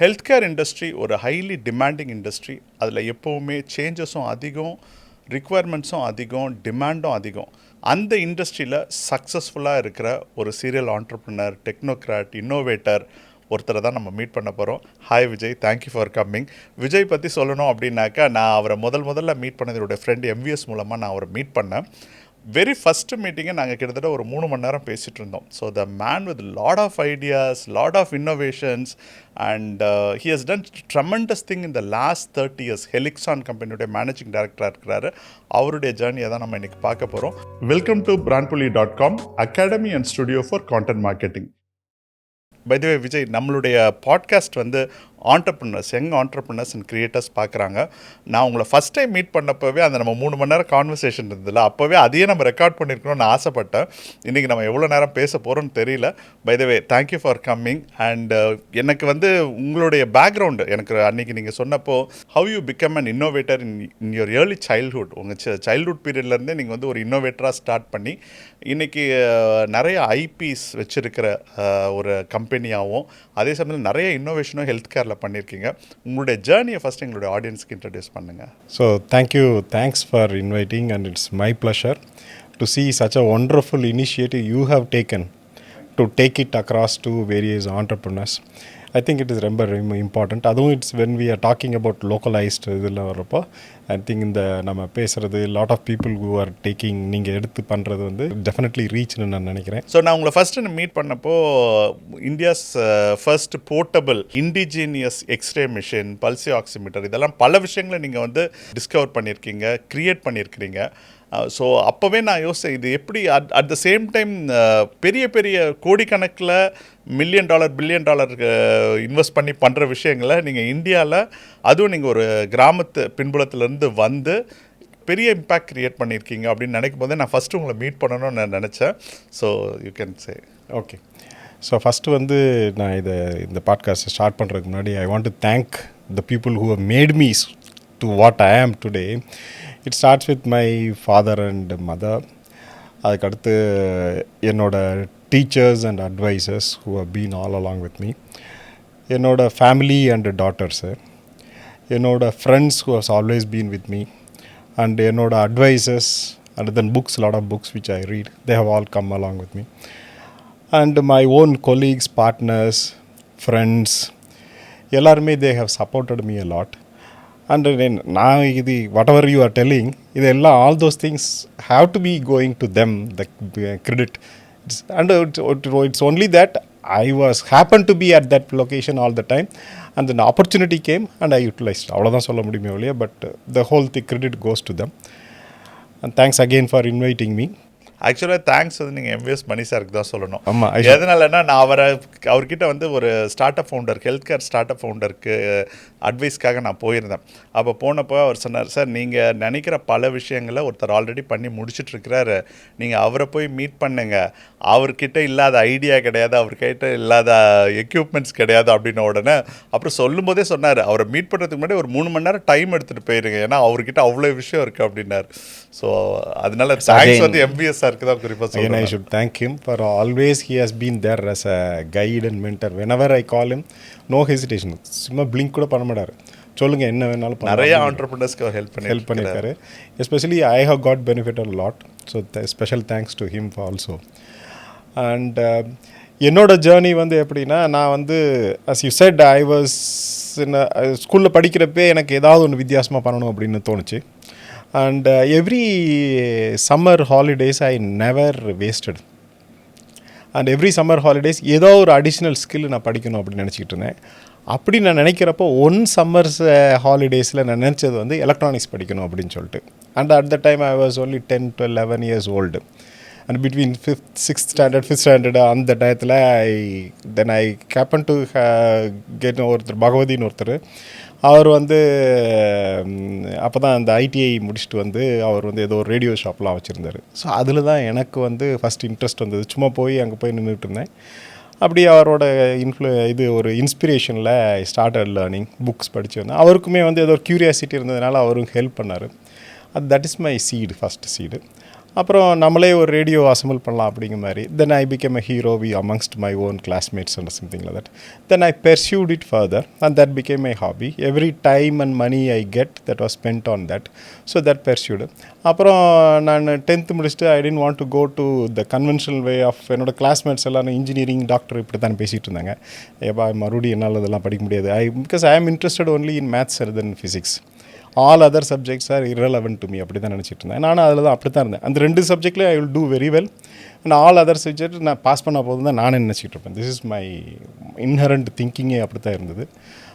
Health care industry ஒரு highly demanding industry. அதில் எப்போவுமே சேஞ்சஸும் அதிகம், ரிக்குவயர்மெண்ட்ஸும் அதிகம், டிமாண்டும் அதிகம். அந்த இண்டஸ்ட்ரியில் சக்ஸஸ்ஃபுல்லாக இருக்கிற ஒரு சீரியல் ஆண்டர்ப்ரனர், டெக்னோக்ராட், இன்னோவேட்டர் ஒருத்தரை தான் நம்ம மீட் பண்ண போகிறோம். Hi Vijay, thank you for coming. Vijay பற்றி சொல்லணும் அப்படின்னாக்கா, நான் அவரை முதல்ல மீட் பண்ணது என்னோடய ஃப்ரெண்ட் MVS மூலமாக நான் அவரை மீட் பண்ணேன். வெரி ஃபஸ்ட்டு மீட்டிங்கை நாங்கள் கிட்டத்தட்ட ஒரு 3 மணி நேரம் பேசிகிட்டு இருந்தோம். So the man with lot of ideas, lot of innovations and he has done tremendous thing in the last 30 years. Helyxon கம்பெனியுடைய மேனேஜிங் டைரக்டராக இருக்கிறாரு. அவருடைய ஜேர்னியை தான் நம்ம இன்றைக்கி பார்க்க போகிறோம். Welcome to BrandPuli.com, academy and studio for content marketing. By the way Vijay, நம்மளுடைய பாட்காஸ்ட் வந்து entrepreneurs, young entrepreneurs and creators பார்க்குறாங்க. நான் உங்களை ஃபஸ்ட் டைம் மீட் பண்ணப்போவே அந்த நம்ம 3 மணி நேரம் கான்வர்சேஷன் இருந்ததில்ல, அப்போவே அதையே நம்ம ரெக்கார்ட் பண்ணியிருக்கணும்னு ஆசைப்பட்டேன். இன்றைக்கி நம்ம எவ்வளோ நேரம் பேச போகிறோன்னு தெரியல. By the way, thank you for coming. And எனக்கு வந்து உங்களுடைய பேக்ரவுண்டு, எனக்கு அன்றைக்கி நீங்கள் சொன்னப்போ how you become an innovator in your early childhood, உங்கள் சைல்ட்ஹுட் பீரியட்லேருந்தே நீங்கள் வந்து ஒரு இன்னோவேட்டராக ஸ்டார்ட் பண்ணி இன்றைக்கி நிறைய ஐபிஸ் வச்சுருக்கிற ஒரு கம்பெனியாகவும், அதே சமயத்தில் நிறைய இன்னோவேஷனும் ஹெல்த் கேரில் பண்ணியிருக்கீங்க. உங்களுடைய ஜேர்னியை ஃபஸ்ட் எங்களுடைய ஆடியன்ஸ்க்கு இன்ட்ரடியூஸ் பண்ணுங்கள். So thanks for inviting and it's my pleasure to see such a wonderful initiative you have taken to take it across to various entrepreneurs. I think it is ரொம்ப important. அதுவும் it's when we are talking about localized இதில் வரப்போ I think இந்த நம்ம பேசுகிறது lot of people who are taking, நீங்கள் எடுத்து பண்ணுறது வந்து டெஃபினெட்லி ரீச்னு நான் நினைக்கிறேன். ஸோ நான் உங்களை ஃபஸ்ட்டு மீட் பண்ணப்போ India's first portable indigenous X-ray machine, pulse oximeter, இதெல்லாம் பல விஷயங்களை நீங்கள் வந்து டிஸ்கவர் பண்ணியிருக்கீங்க, க்ரியேட் பண்ணியிருக்கிறீங்க. ஸோ அப்போவே நான் யோசித்தேன், இது எப்படி அட் த சேம் டைம் பெரிய பெரிய கோடிக்கணக்கில் $1 million, $1 billion இன்வெஸ்ட் பண்ணி பண்ணுற விஷயங்களை நீங்கள் இந்தியாவில், அதுவும் நீங்கள் ஒரு கிராமத்து பின்புலத்திலேருந்து வந்து பெரிய இம்பேக்ட் க்ரியேட் பண்ணியிருக்கீங்க அப்படின்னு நினைக்கும் போதே நான் ஃபஸ்ட்டு உங்களை மீட் பண்ணணும்னு நான் நினச்சேன். So you can say. Okay. So first வந்து நான் இந்த பாட்காஸ்ட்டை ஸ்டார்ட் பண்ணுறதுக்கு முன்னாடி I want to thank the people who have made me to what I am today. It starts with my father and mother. அதுக்கடுத்து என்னோட teachers and advisors who have been all along with me. என்னோட family and daughters, என்னோட friends who has always been with me, and என்னோட advisors, and then books, lot of books which I read, they have all come along with me. And my own colleagues, partners, friends, எல்லாருமே they have supported me a lot. And நான் இது whatever you are telling, இதெல்லாம் all those things have to be going to them, the credit. And it's only that I happened to be at that location all the time, and then opportunity came and I utilized. அவ்வளோதான் சொல்ல முடியுமே ஒழிய, but the whole credit goes to them. And thanks again for inviting me. ஆக்சுவலாக thanks வந்து நீங்கள் MVS மணி சாருக்கு தான் சொல்லணும். ஆமாம். எதனாலன்னா, நான் அவர்கிட்ட வந்து ஒரு start up founder, health care start up ஃபவுண்டருக்கு அட்வைஸ்க்காக நான் போயிருந்தேன். அப்போ போனப்போ அவர் சொன்னார், சார் நீங்கள் நினைக்கிற பல விஷயங்களை ஒருத்தர் ஆல்ரெடி பண்ணி முடிச்சிட்ருக்கிறாரு, நீங்கள் அவரை போய் மீட் பண்ணுங்க, அவர்கிட்ட இல்லாத ஐடியா கிடையாது, அவர்கிட்ட இல்லாத எக்யூப்மெண்ட்ஸ் கிடையாது அப்படின்ன உடனே அப்புறம் சொல்லும் போதே சொன்னார், அவரை மீட் பண்ணுறதுக்கு முன்னாடி ஒரு 3 மணி நேரம் டைம் எடுத்துகிட்டு போயிருங்க, ஏன்னா அவர்கிட்ட அவ்வளோ விஷயம் இருக்குது அப்படின்னார். ஸோ அதனால தேங்க்ஸ் வந்து MVS சாருக்கு தான் குறிப்பாக சொல்லுங்கள். I should thank him for always he has been there as a guide and mentor. Whenever I call him, no hesitation, சும்மா பிளிங்க் கூட பண்ண மாட்டார், சொல்லுங்கள் என்ன வேணாலும். நிறைய ஆண்டர்ப்ரனர்ஸ்க்கு ஹெல்ப் பண்ணியிருக்காரு. Especially I have got benefited lot. So special thanks to him also. And என்னோட ஜேர்னி வந்து எப்படின்னா, நான் வந்து as you said, I was ஸ்கூலில் படிக்கிறப்பே எனக்கு ஏதாவது ஒன்று வித்தியாசமாக பண்ணணும் அப்படின்னு தோணுச்சு. And every summer holidays I never wasted. And every summer holidays ஏதோ ஒரு அடிஷ்னல் ஸ்கில் நான் படிக்கணும் அப்படின்னு நினச்சிக்கிட்டு இருந்தேன். அப்படி நான் நினைக்கிறப்போ சம்மர்ஸ் ஹாலிடேஸில் நான் நினச்சது வந்து எலக்ட்ரானிக்ஸ் படிக்கணும் அப்படின்னு சொல்லிட்டு. And at the time I was only 10 to 11 years old. And between 5th standard அந்த டயத்தில் ஐ ஹேப்பன் டு கெட் ஒருத்தர் பகவதின்னு ஒருத்தர். அவர் வந்து அப்போ தான் அந்த ITI முடிச்சுட்டு வந்து அவர் வந்து ஏதோ ஒரு ரேடியோ ஷாப்லாம் வச்சுருந்தார். ஸோ அதில் தான் எனக்கு வந்து ஃபஸ்ட் இன்ட்ரெஸ்ட் வந்தது. சும்மா அங்கே போய் நின்றுட்டு இருந்தேன். அப்படி அவரோட இது ஒரு இன்ஸ்பிரேஷனில் ஐ ஸ்டார்டட் லேர்னிங், புக்ஸ் படித்து வந்தேன். அவருக்குமே வந்து ஏதோ ஒரு க்யூரியாசிட்டி இருந்ததுனால அவரும் ஹெல்ப் பண்ணார். That is my seed, first seed. அப்புறம் நம்மளே ஒரு ரேடியோ அசம்பிள் பண்ணலாம் அப்படிங்கிற மாதிரி. Then I became a hero amongst my own classmates and something like that. Then I pursued it further and that became my hobby. Every time and money I get that was spent on that. So that pursued. அப்புறம் நான் 10th முடிச்சுட்டு I didn't want to go to the conventional way of என்னோட classmates எல்லாம் engineering doctor இப்படி தான் பேசிகிட்டு இருந்தாங்க. ஏப்பா மறுபடியும் என்னால் இதெல்லாம் படிக்க முடியாது. Because I am interested only in maths rather than physics. All other subjects are irrelevant to me அப்படி தான் நினச்சிட்டு இருந்தேன். நானும் அதில் தான் அப்படி தான் இருந்தேன். அந்த 2 சப்ஜெக்ட்லேயும் I will do very well and all other subject நான் பாஸ் பண்ண போதும் தான் நானே நினச்சிட்டு இருப்பேன். திஸ் இஸ் மை இன்ஹரண்ட் திங்கிங்கே அப்படி தான் இருந்தது.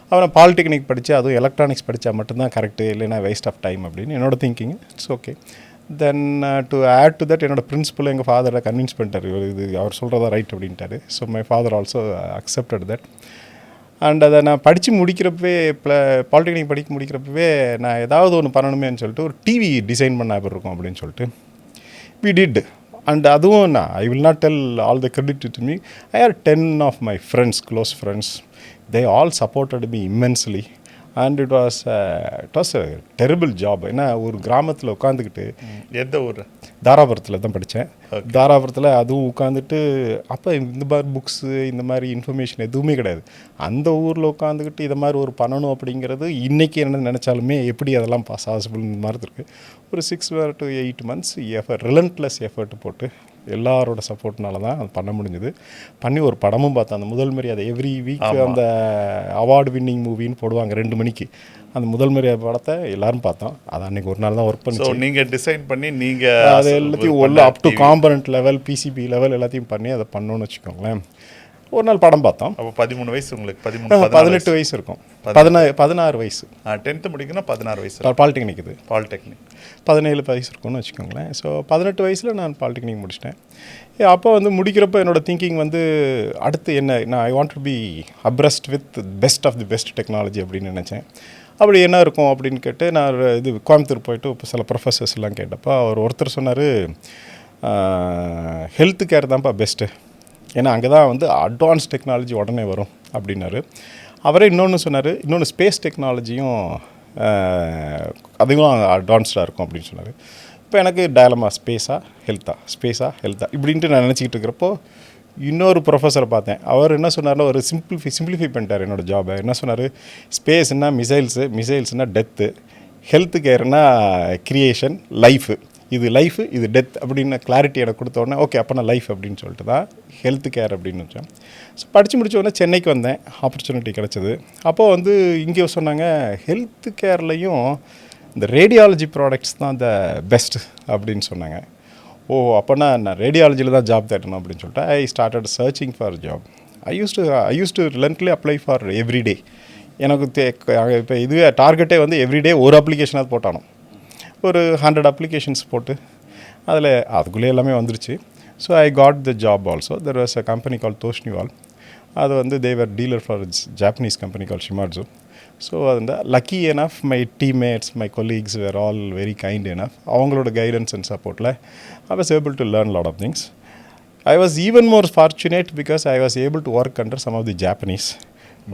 அப்புறம் பாலிடெக்னிக் படித்து அதுவும் எலக்ட்ரானிக்ஸ் படித்தா மட்டும்தான் கரெக்டு, இல்லைனா வேஸ்ட் ஆஃப் டைம் அப்படின்னு என்னோட thinking. It's okay. Then to add to that என்னோட பிரின்சிபல் எங்கள் ஃபாதரை கன்வின்ஸ் பண்ணிட்டார், இது அவர் சொல்கிறதா ரைட் அப்படின்ட்டாரு. So my father also accepted that. And அதை நான் படித்து முடிக்கிறப்பவே பாலிடெக்னிக் படிக்க முடிக்கிறப்பவே நான் ஏதாவது ஒன்று பண்ணணுமேன்னு சொல்லிட்டு ஒரு டிவி டிசைன் பண்ண இருக்கும் அப்படின்னு சொல்லிட்டு வி டிட். அண்ட் அதுவும் நான் I will not tell all the credit to me. I are 10 of my friends, close friends, they all supported me immensely. And it was a terrible job. ஏன்னா ஒரு கிராமத்தில் உட்காந்துக்கிட்டு, எந்த ஊர்? தாராபுரத்தில் தான் படித்தேன். தாராபுரத்தில் அதுவும் உட்காந்துட்டு அப்போ இந்த மாதிரி புக்ஸு இந்த மாதிரி இன்ஃபர்மேஷன் எதுவுமே கிடையாது. அந்த ஊரில் உட்காந்துக்கிட்டு இதை மாதிரி ஒரு பண்ணணும் அப்படிங்கிறது இன்றைக்கி என்ன நினச்சாலுமே எப்படி அதெல்லாம் பாசிபிள் இந்த மாதிரி இருக்குது. ஒரு 6 to 8 months ரிலன்ட்லெஸ் எஃபர்ட் போட்டு எல்லாரோட சப்போர்ட்னால தான் அது பண்ண முடிஞ்சுது. பண்ணி ஒரு படமும் பார்த்தேன். அந்த முதல் மரியாதை எவ்ரி வீக் அந்த அவார்டு வின்னிங் மூவின்னு போடுவாங்க 2 மணிக்கு. அந்த முதல் மரியாதை படத்தை எல்லாரும் பார்த்தோம். அது அன்றைக்கி ஒரு நாள் தான் ஒர்க் பண்ணி நீங்கள் டிசைன் பண்ணி நீங்கள் அது எல்லாத்தையும் உள்ள up to component level, PCB level எல்லாத்தையும் பண்ணி அதை பண்ணோன்னு வச்சுக்கோங்களேன். ஒரு நாள் படம் பார்த்தோம். அப்போ 13 வயசு உங்களுக்கு? 18 வயசு இருக்கும். 16 வயசு. 10th முடிக்கணும் 16 வயசு. பாலிடெக்னிக் இது. பாலிடெக்னிக் 17 வயசு இருக்கும்னு வச்சுக்கோங்களேன். ஸோ 18 வயசில் நான் பாலிடெக்னிக் முடிச்சிட்டேன். அப்போ வந்து முடிக்கிறப்ப என்னோடய திங்கிங் வந்து அடுத்து என்ன, நான் I want to be abreast with best of the best technology அப்படின்னு நினச்சேன். அப்படி என்ன இருக்கும் அப்படின்னு கேட்டு நான் இது கோயம்புத்தூர் போயிட்டு இப்போ சில ப்ரொஃபஸர்ஸ் எல்லாம் கேட்டப்போ ஒருத்தர் சொன்னார், ஹெல்த் கேர் தான்ப்பா பெஸ்ட்டு, ஏன்னா அங்கே தான் வந்து அட்வான்ஸ் டெக்னாலஜி உடனே வரும் அப்படின்னாரு. அவரே இன்னொன்று சொன்னார், இன்னொன்று ஸ்பேஸ் டெக்னாலஜியும் அதுவும் அட்வான்ஸ்டாக இருக்கும் அப்படின்னு சொன்னார். இப்போ எனக்கு டயலமா, ஸ்பேஸாக ஹெல்த்தா இப்படின்ட்டு நான் நினச்சிக்கிட்டு இருக்கிறப்போ இன்னொரு ப்ரொஃபஸரை பார்த்தேன். அவர் என்ன சொன்னார்னா ஒரு சிம்பிளிஃபை பண்ணிட்டார் என்னோடய ஜாபை. என்ன சொன்னார், ஸ்பேஸ்னால் மிசைல்ஸ்னால் டெத்து, ஹெல்த் கேர்னால் கிரியேஷன், லைஃபு, இது லைஃபு இது டெத் அப்படின்னு கிளாரிட்டி எனக்கு கொடுத்த உடனே ஓகே அப்போ நான் லைஃப் அப்படின்னு சொல்லிட்டு தான் ஹெல்த் கேர் அப்படின்னு வச்சேன். ஸோ படித்து முடித்த உடனே சென்னைக்கு வந்தேன், ஆப்பர்ச்சுனிட்டி கிடச்சிது. அப்போது வந்து இங்கே சொன்னாங்க ஹெல்த் கேர்லேயும் இந்த ரேடியாலஜி ப்ராடக்ட்ஸ் தான் த பெஸ்ட் அப்படின்னு சொன்னாங்க. ஓ அப்போனா நான் ரேடியாலஜியில் தான் ஜாப் தேடணும் அப்படின்னு சொல்லிட்டு I started searching for job. I use to relentlessly apply for everyday. எனக்கு இப்போ இதுவே டார்கெட்டே வந்து எவ்ரிடே ஒரு அப்ளிகேஷனாக போட்டானோ, ஒரு 100 அப்ளிகேஷன்ஸ் போட்டு அதில் அதுக்குள்ளே எல்லாமே வந்துருச்சு. So I got the job also. There was a company call Toshniwal. அது வந்து they were dealer for Japanese company call Shimadzu. So அந்த lucky enough my teammates, my colleagues were all very kind enough. அவங்களோட guidance and சப்போர்ட்டில் I was able to learn lot of things. I was even more fortunate because I was able to work under some of the Japanese.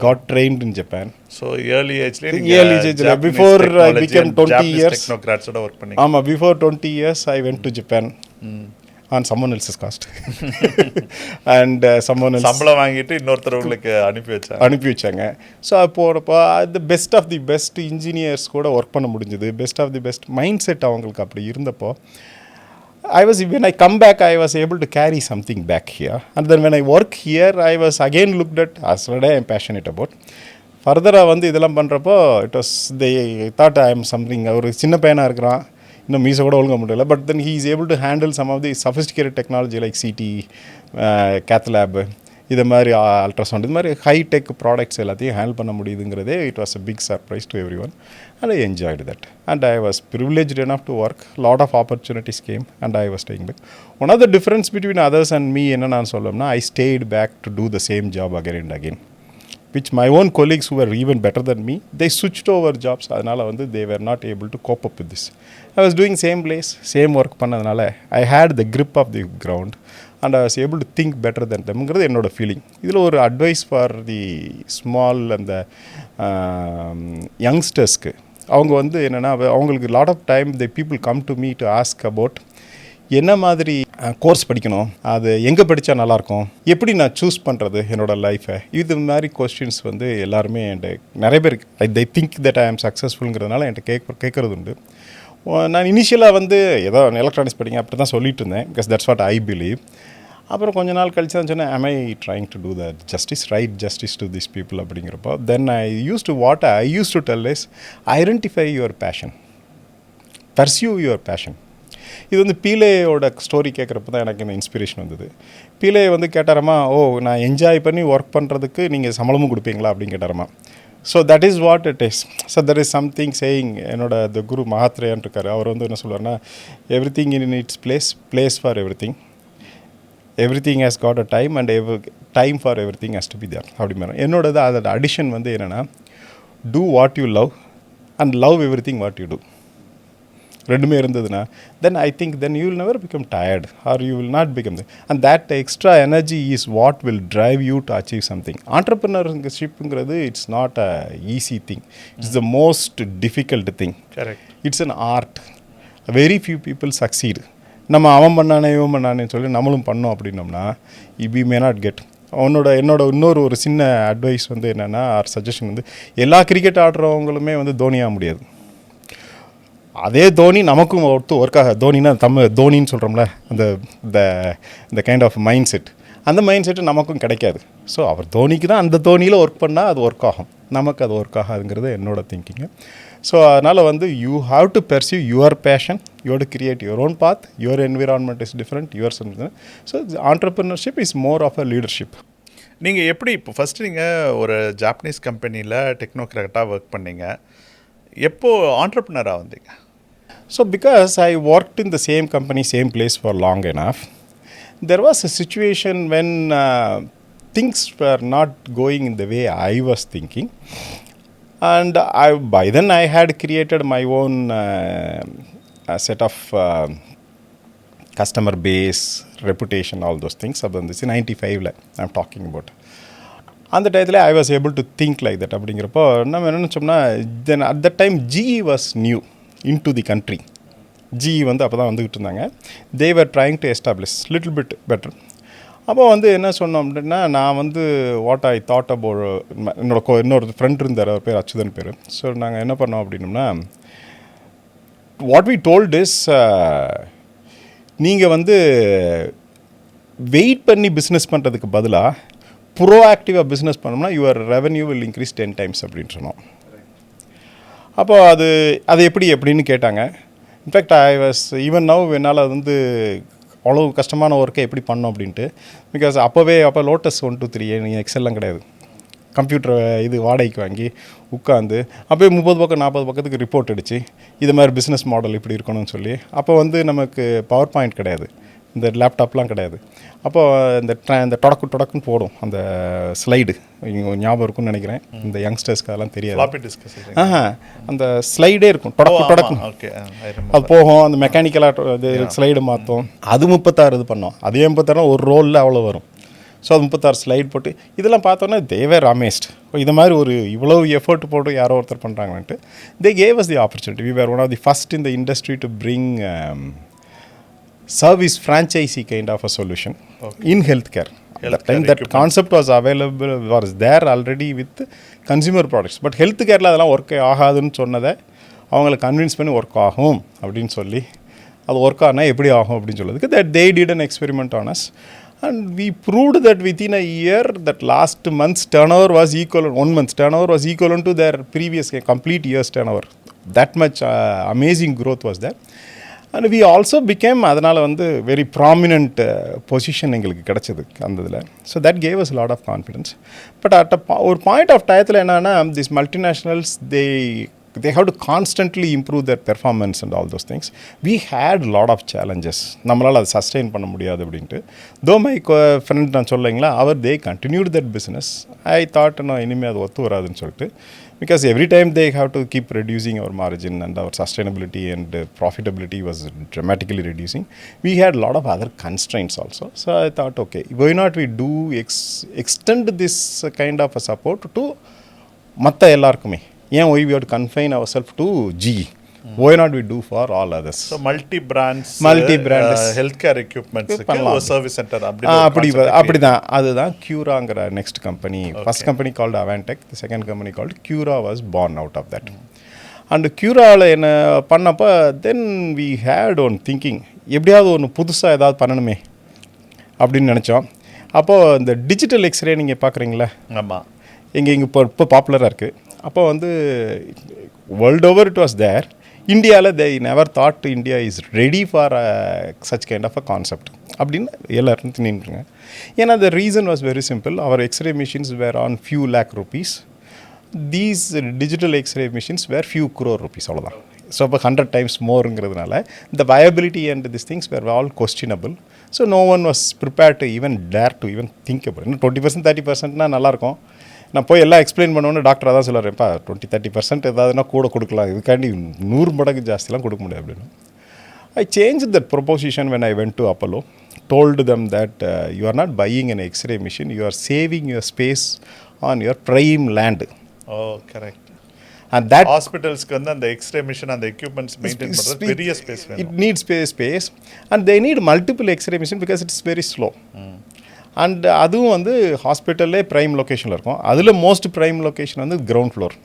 Got trained in Japan. So early age before I became 20 years Technocrats oda work panning. Before 20 years I went to Japan on someone else's cost. And someone else சம்பளம் வாங்கிட்டு இன்னொருத்தர் உங்களுக்கு அனுப்பி வச்சாங்க. So அப்போ the best of the best engineers கூட work பண்ண முடிஞ்சது. Best of the best mindset அவங்களுக்கு அப்படி இருந்தப்போ when I come back, I was able to carry something back here. And then when I work here, I was again looked at as what I am passionate about. Further, வந்து இதெல்லாம் பண்ணுறப்போ it was they thought I am something. ஒரு சின்ன பையனாக இருக்கிறான், இன்னும் மீசை கூட ஒழுங்க முடியல. But then he is able to handle some of the sophisticated technology like CT, cath lab, இது மாதிரி அல்ட்ராசவுண்ட், இது மாதிரி ஹைடெக் ப்ராடக்ட்ஸ் எல்லாத்தையும் ஹேண்டில் பண்ண முடியுதுங்கிறதே it was a big surprise to everyone. And I enjoyed that. And I was privileged enough to work. Lot of opportunities came and I was staying back. One of the difference between others and me, enna naan sollamna, I stayed back to do the same job again and again. Which my own colleagues who were even better than me, they switched over jobs. Adanaala vandu they were not able to cope up with this. I was doing same place, same work பண்ணதுனால I had the grip of the ground and I was able to think better than them. ங்கிறது என்னோட feeling. இதில் ஒரு advice for the small அந்த யங்ஸ்டர்ஸ்க்கு, அவங்க வந்து என்னென்னா அவங்களுக்கு lot of time the people come to me to ask about என்ன மாதிரி கோர்ஸ் படிக்கணும், அது எங்கே படித்தா நல்லாயிருக்கும், எப்படி நான் சூஸ் பண்ணுறது என்னோடய லைஃப்பை, இது மாதிரி கொஸ்டின்ஸ் வந்து எல்லாருமே என்கிட்ட நிறைய பேர் they திங்க் தட் ஐ ஆம் சக்ஸஸ்ஃபுல்ங்கிறதுனால என்கிட்ட கேட்குறது உண்டு. நான் இனிஷியலாக வந்து ஏதோ எலக்ட்ரானிக்ஸ் படிங்க அப்படி தான் சொல்லிட்டு இருந்தேன், because that's what I believe. அப்புறம் கொஞ்ச நாள் கழிச்சு தான் சொன்னேன், am I trying to do that justice, right justice to these people அப்படிங்கிறப்போ then I used to tell is identify your passion, pursue your passion. இது வந்து பீலேயோட ஸ்டோரி கேட்குறப்ப தான் எனக்கு இந்த இன்ஸ்பிரேஷன் வந்தது. பீலே வந்து கேட்டாரம்மா, நான் என்ஜாய் பண்ணி ஒர்க் பண்ணுறதுக்கு நீங்கள் சம்பளமும் கொடுப்பீங்களா அப்படின்னு கேட்டாரம்மா. So that is what it is. So that is something saying. என்னோட த குரு மகாத்ரேயான் இருக்கார், அவர் வந்து என்ன சொல்லுவார்னா, everything in its place for everything, everything has got a time and time for everything has to be there அப்படி மாதிரி. என்னோடது அதோட அடிஷன் வந்து என்னென்னா, do what you love and love everything what you do. ரெண்டுமே இருந்ததுன்னா then I think then you will never become tired or you will not become and that extra energy is what will drive you to achieve something. Entrepreneurshipங்கிறது it's not a easy thing, it's the most difficult thing. Correct. It's an art. Very few people succeed. நம்ம அவன் பண்ணானே இவன் பண்ணானேன்னு சொல்லி நம்மளும் பண்ணோம் அப்படின்னோம்னா we may not get. என்னோட இன்னொரு சின்ன advice வந்து என்னென்னா, ஆர் சஜஷன் வந்து, எல்லா கிரிக்கெட் ஆடுறவங்களுமே வந்து தோனியாக முடியாது. அதே தோனி நமக்கும் ஒர்க்காக, தோனின்னா தோனின்னு சொல்கிறோம்ல, அந்த கைண்ட் ஆஃப் மைண்ட் செட், அந்த மைண்ட் செட்டு நமக்கும் கிடைக்காது. ஸோ அவர் தோனிக்கு தான் அந்த தோனியில் ஒர்க் பண்ணால் அது ஒர்க் ஆகும், நமக்கு அது ஒர்க் ஆகாதுங்கிறது என்னோட திங்கிங்கு. ஸோ அதனால் வந்து you have to pursue your passion, you have to create your own path, your environment is different, your something. So entrepreneurship is more of a leadership. நீங்கள் எப்படி இப்போ ஃபஸ்ட்டு நீங்கள் ஒரு ஜாப்பனீஸ் கம்பெனியில் டெக்னோக்ராட்டாக work பண்ணீங்க, எப்போது ஆண்டர்பிரினராக வந்தீங்க? So because I worked in the same company, same place for long enough, there was a situation when things were not going in the way I was thinking, and by then I had created my own set of customer base, reputation, all those things. This is 95 I'm talking about. அந்த டயத்தில் I was able to think like that. அப்படிங்கிறப்போ நம்ம என்ன நினச்சோம்னா, then at that time GE was new into the country. GE வந்து அப்போ தான் வந்துக்கிட்டு இருந்தாங்க. they were trying to establish little bit better. அப்போ வந்து என்ன சொன்னோம் அப்படின்னா, நான் வந்து வாட் ஐ தாட் அபவுட், இன்னொரு ஃப்ரெண்ட் இருந்தார், அவர் பேர் அச்சுதன் பேர். ஸோ நாங்கள் என்ன பண்ணோம் அப்படின்னோம்னா, வாட் வி டோல்ட் இஸ், நீங்கள் வந்து வெயிட் பண்ணி பிஸ்னஸ் பண்ணுறதுக்கு பதிலாக ப்ரோஆக்டிவாக பிஸ்னஸ் பண்ணோம்னா your revenue will increase 10 times அப்படின்னு சொன்னோம். அப்போது அது எப்படின்னு கேட்டாங்க. In fact I was even now என்னால் வந்து அவ்வளோ கஷ்டமான ஒர்க்கை எப்படி பண்ணோம் அப்படின்ட்டு. பிகாஸ் அப்போ லோட்டஸ் 1 2 3 நீங்கள் எக்ஸல்லாம் கிடையாது, கம்ப்யூட்டரை இது வாடகைக்கு வாங்கி உட்காந்து அப்போயே 30 பக்கம் 40 பக்கத்துக்கு ரிப்போர்ட் அடித்து இது மாதிரி பிஸ்னஸ் மாடல் இப்படி இருக்கணும்னு சொல்லி. அப்போ வந்து நமக்கு பவர் பாயிண்ட் கிடையாது, இந்த லேப்டாப்லாம் கிடையாது. அப்போது இந்த தொடக்குன்னு போடும் அந்த ஸ்லைடு, ஞாபகம் இருக்குன்னு நினைக்கிறேன், இந்த யங்ஸ்டர்ஸ்க்கு அதெல்லாம் தெரியாது. அந்த ஸ்லைடே இருக்கும், தொடக்கு அது போகும், அந்த மெக்கானிக்கலாக அது ஸ்லைடு மாற்றும். அது 36 இது பண்ணோம். அதே 36 ஒரு ரோலில் அவ்வளோ வரும். ஸோ அது 36 ஸ்லைட் போட்டு இதெல்லாம் பார்த்தோன்னா தேவர் அமேஸ்ட். இது மாதிரி ஒரு இவ்வளோ எஃபர்ட் போட்டு யாரோ ஒருத்தர் பண்ணுறாங்கன்ட்டு. They gave us the opportunity. We were one of the first in the industry to bring service franchisee kind of a solution in healthcare. At that time that concept was available, was there already with consumer products. But healthcareல அதெல்லாம் work ஆகாதுன்னு சொன்னதை அவங்கள convince பண்ணி work ஆகும் அப்படின்னு சொல்லி, அது work ஆனால் எப்படி ஆகும் அப்படின்னு சொல்லுறதுக்கு that they did an experiment on us and we proved that within a year that last month's turnover was equivalent, 1 month's turnover was equivalent to their previous complete year's turnover. That much amazing growth was there. And we also became, அதனால் வந்து very prominent position எங்களுக்கு கிடச்சிது அந்த இதில். So that gave us lot of confidence. But ஒரு point of டயத்தில் என்னென்னா, this multinationals they have to constantly improve their performance and all those things. We had a lot of challenges. நம்மளால் அதை sustain பண்ண முடியாது அப்படின்ட்டு. தோ மை ஃப்ரெண்ட் நான் சொல்லிங்களா, they continued that business. I thought இனிமேல் அது ஒத்து வராதுன்னு சொல்லிட்டு. Because every time they have to keep reducing our margin and our sustainability and profitability was dramatically reducing. We had a lot of other constraints also. So I thought, okay, why not we do extend this kind of a support to மற்ற எல்லாருக்குமே. ஏன் we have to confine ourselves to GE. Why not we do for all others? So multi-brands, healthcare equipments, ஒரு service center அப்படிதான் அதுதான் Curaங்கிற next company. First company called Avantech, the second company called Cura was born out of that. And Curaவில் என்ன பண்ணப்போ then we had one thinking, எப்படியாவது ஒன்று புதுசாக ஏதாவது பண்ணணுமே அப்படின்னு நினச்சோம். அப்போது இந்த டிஜிட்டல் எக்ஸ்ரே நீங்கள் பார்க்குறீங்களா? ஆமாம். இங்கே இப்போ பாப்புலராக இருக்குது. அப்போ வந்து world over it was there. இந்தியாவில் they never thought India is ready for such kind of a concept அப்படின்னு எல்லாரும் நின்றுங்க. ஏன்னா the reason was very simple. அவர் X-ray machines were on few lakh rupees. These digital X-ray machines were few crore rupees, அவ்வளோதான். So அப்போ 100 times மோருங்கிறதுனால the viability and these things were all questionable. So no one was prepared to even dare to even think about it. 20% 30%னா நல்லாயிருக்கும். நான் போய் எல்லாம் explain பண்ணோன்னு டாக்டராக தான் சொல்லுறேன்ப்பா 20-30% ஏதாவதுனா கூட கொடுக்கலாம், இதுக்காண்டி 100 மடங்கு ஜாஸ்திலாம் கொடுக்க முடியாது அப்படின்னு. I changed that proposition when I went to Apollo, told them that you are not buying an X-ray machine, you are saving your space on your prime land. Oh, correct. And that hospitals-க்கு வந்து அந்த x ray machine அந்த equipments maintain பண்றது பெரிய space வேணும். It needs space and they need multiple X-ray machine because it's very slow. And அதுவும் வந்து ஹாஸ்பிட்டல்லே prime லொக்கேஷனில் இருக்கும். அதில் மோஸ்ட் ப்ரைம் லொக்கேஷன் வந்து ground floor.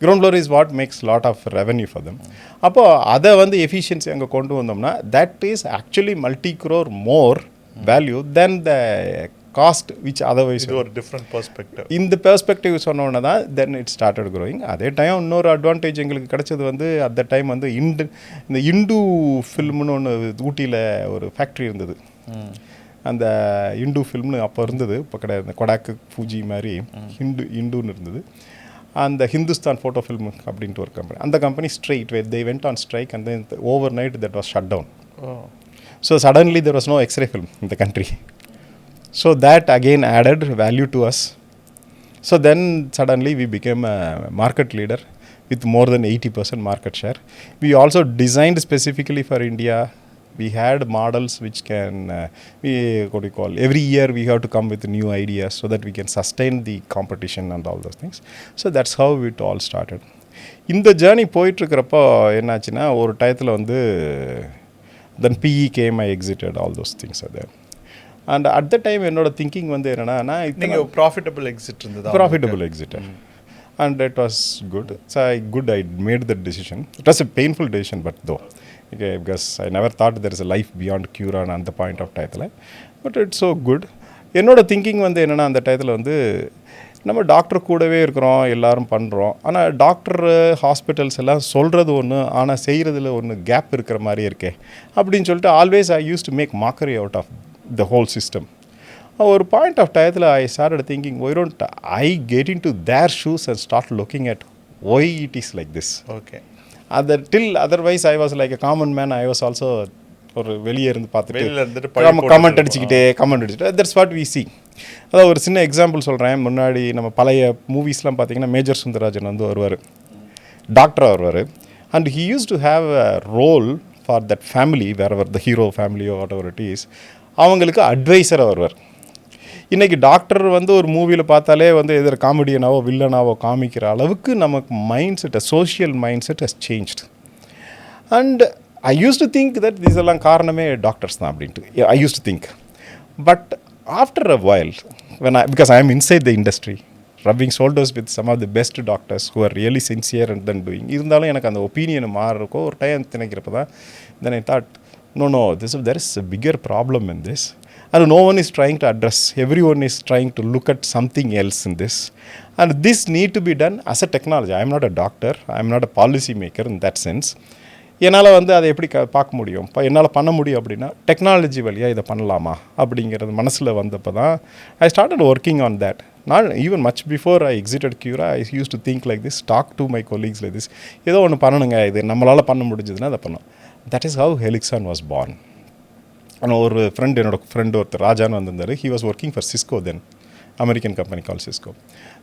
Ground floor is what makes lot of revenue for them. அப்போது அதை வந்து எஃபிஷியன்சி அங்கே கொண்டு வந்தோம்னா that is actually multi crore more value then the cost which otherwise. இது ஒரு டிஃப்ரெண்ட் பெர்ஸ்பெக்டிவ். இந்த பெர்ஸ்பெக்டிவ் சொன்னோன்னே தான் தென் இட் ஸ்டார்டட் க்ரோயிங். அதே டைம் இன்னொரு அட்வான்டேஜ் எங்களுக்கு கிடச்சது வந்து அட் த டைம் வந்து இந்த இண்டு ஃபில்ம்னு ஒன்று ஊட்டியில் ஒரு ஃபேக்ட்ரி இருந்தது. அந்த இண்டு ஃபில்ம்னு அப்போ இருந்தது, இப்போ கிடையாது. இந்த கொடாக்கு ஃபூஜி மாதிரி இண்டுன்னு இருந்தது. அந்த ஹிந்துஸ்தான் ஃபோட்டோ ஃபில்ம் அப்படின்ட்டு ஒரு கம்பெனி. அந்த company straight they went on strike and then overnight that was shut down. So suddenly there was no x-ray film in the country. So that again added value to us. So then suddenly we became a market leader with more than 80% market share. We also designed specifically for India. We had models which can, what do you call, every year we have to come with new ideas so that we can sustain the competition and all those things. So that's how it all started. இந்த journey போயிட்டுருக்கிறப்போ என்னாச்சுன்னா ஒரு டயத்தில் வந்து then PE came, I exited, all those things are there. And at the time என்னோட thinking வந்து என்னன்னா நீங்கள் profitable exit இருந்தது. Profitable exit and it was good. So I made that decision. It was a painful decision but though, okay, because I never thought there is a life beyond Cura and the point of டயத்தில். But it's so good. என்னோட thinking வந்து என்னென்னா அந்த டயத்தில் வந்து நம்ம doctor கூடவே இருக்கிறோம், எல்லோரும் பண்ணுறோம். ஆனால் டாக்டர் ஹாஸ்பிட்டல்ஸ் எல்லாம் சொல்கிறது ஒன்று, ஆனால் செய்கிறதுல ஒன்று கேப் இருக்கிற மாதிரி இருக்கே அப்படின்னு சொல்லிட்டு always I use to make mockery out of the whole system. ஒரு பாயிண்ட் ஆஃப் டயத்தில் I started thinking, why don't I get into their shoes and start looking at why it is like this. Okay. Till otherwise I was like a common man. I was also ஒரு வெளியே இருந்து பார்த்துட்டு comment அடிச்சுக்கிட்டே that's what we C. அதாவது ஒரு சின்ன example சொல்கிறேன். முன்னாடி நம்ம பழைய மூவிஸ்லாம் பார்த்தீங்கன்னா மேஜர் சுந்தரராஜன் வந்து வருவார், டாக்டராக வருவார். And he use to have a role for that family, whether the hero ஃபேமிலியோ வாட் எவர் இட் இஸ், அவங்களுக்கு அட்வைஸராக வருவார். இன்றைக்கி டாக்டர் வந்து ஒரு மூவியில் பார்த்தாலே வந்து எதிர காமெடியனாவோ வில்லனாவோ காமிக்கிற அளவுக்கு நமக்கு mindset, social mindset has changed. And I use to think that this எல்லாம் காரணமே டாக்டர்ஸ் தான் அப்படின்ட்டு I use to think. But after a while because I am inside the industry, rubbing shoulders with some of the best doctors who are really sincere and then doing, இருந்தாலும் எனக்கு அந்த opinion மாறுறக்கோ ஒரு time திணைக்கிறப்ப தான் then I thought no, there is a bigger problem in this and no one is trying to address. Everyone is trying to look at something else in this and this need to be done as a technology. I am not a doctor, I am not a policy maker in that sense. என்னால் வந்து அதை எப்படி பார்க்க முடியும், என்னால் பண்ண முடியும் அப்படின்னா டெக்னாலஜி வழியாக இதை பண்ணலாமா அப்படிங்கிறது மனசில் வந்தப்போ தான் I started working on that. நான் even much before I exited Cura, I use to think like this, talk to my colleagues like this, ஏதோ ஒன்று பண்ணணுங்க, இது நம்மளால் பண்ண முடிஞ்சதுன்னா அதை பண்ணோம். That is how Helyxon was born. ஆனால் ஒரு என்னோட ஃப்ரெண்டு ஒருத்தர் ராஜான்னு வந்திருந்தார். He was working for Cisco then, American company called Cisco.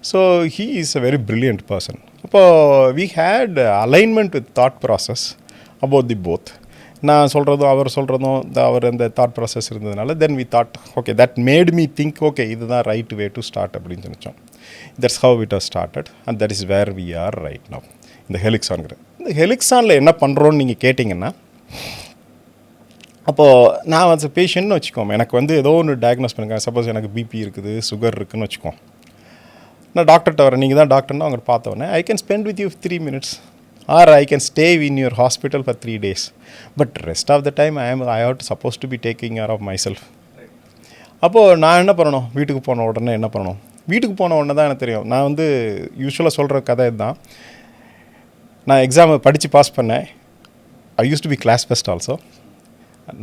So he is a very brilliant person. அப்போது we had alignment with thought process about the both. நான் சொல்கிறதும் அவர் சொல்கிறதும் அவர் அந்த தாட் ப்ராசஸ் இருந்ததுனால then we thought okay that made me think okay இதுதான் right way to start அப்படின்னு நினச்சோம். That's how it has started and that is where we are right now இந்த Helyxonங்கிற. ஹெலிக்ஸானில் என்ன பண்ணுறோன்னு நீங்கள் கேட்டிங்கன்னா, அப்போது நான் வந்து பேஷண்ட்னு வச்சுக்கோங்க, எனக்கு வந்து ஏதோ ஒன்று டயக்னோஸ் பண்ணுங்க. சப்போஸ் எனக்கு பிபி இருக்குது, சுகர் இருக்குதுன்னு வச்சுக்கோம். நான் டாக்டர்கிட்ட வரேன், நீங்கள் தான் டாக்டர்னு அவங்க பார்த்தோன்னே, I can spend with you 3 minutes or I can stay in your hospital for 3 days. But rest of the time I have to suppose to be taking care of myself. அப்போது நான் என்ன பண்ணணும், வீட்டுக்கு போன உடனே என்ன பண்ணணும்? வீட்டுக்கு போன உடனே தான் எனக்கு தெரியும். நான் வந்து யூஸ்வலாக சொல்கிற கதை தான். நான் எக்ஸாமை படித்து பாஸ் பண்ணேன். I use to be class first also.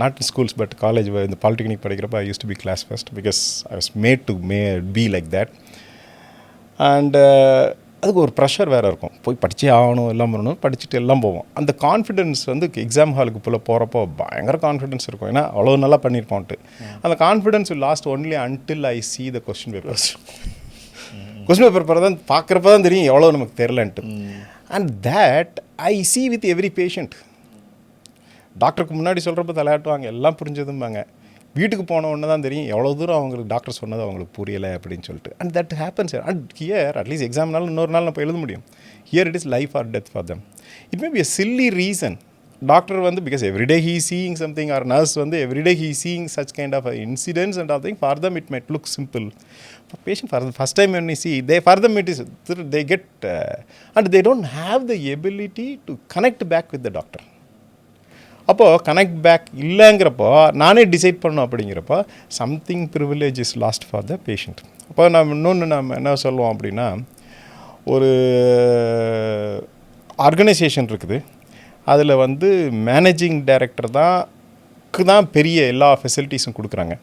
Not in schools, but college, in the polytechnic படிக்கிறப்ப I used to be class first because I was made to be like that. And அதுக்கு ஒரு pressure வேறு இருக்கும். போய் படித்தே ஆகணும், எல்லாம் பண்ணணும், படிச்சுட்டு எல்லாம் போவோம். அந்த கான்ஃபிடென்ஸ் வந்து எக்ஸாம் ஹாலுக்கு போகிறப்போ பயங்கர கான்ஃபிடென்ஸ் இருக்கும். ஏன்னா அவ்வளோ நல்லா பண்ணியிருப்போன்ட்டு. அந்த confidence will last only until I see the question papers. Question paper தான் பார்க்குறப்ப தான் தெரியும் எவ்வளோ நமக்கு தெரிலன்ட்டு. And that I see with every patient. டாக்டருக்கு முன்னாடி சொல்கிறப்ப தலையாட்டுவாங்க, எல்லாம் புரிஞ்சதும்பாங்க. வீட்டுக்கு போன உடனே தான் தெரியும் எவ்வளோ தூரம் அவங்களுக்கு டாக்டர் சொன்னது அவங்களுக்கு புரியலை அப்படின்னு சொல்லிட்டு. And that happens. And here at least எக்ஸாம்னாலும் இன்னொரு நாள் நம்ம எழுத முடியும். Here it is life or death for them. It may be a silly reason. Doctor வந்து because everyday he seeing something, or nurse வந்து everyday he seeing such kind of incidents and all thing. For them it might look simple. For patient, for the first time when you see, for them it is, they get, and they don't have the ability to connect back with the doctor. அப்போது connect back இல்லைங்கிறப்போ நானே decide பண்ணணும். அப்படிங்கிறப்போ something privilege is last for the patient. அப்போ நம்ம என்ன சொல்லுவோம் அப்படின்னா, ஒரு ஆர்கனைசேஷன் இருக்குது, அதில் வந்து மேனேஜிங் டைரக்டர் தான் பெரிய எல்லா ஃபெசிலிட்டிஸும் கொடுக்குறாங்க.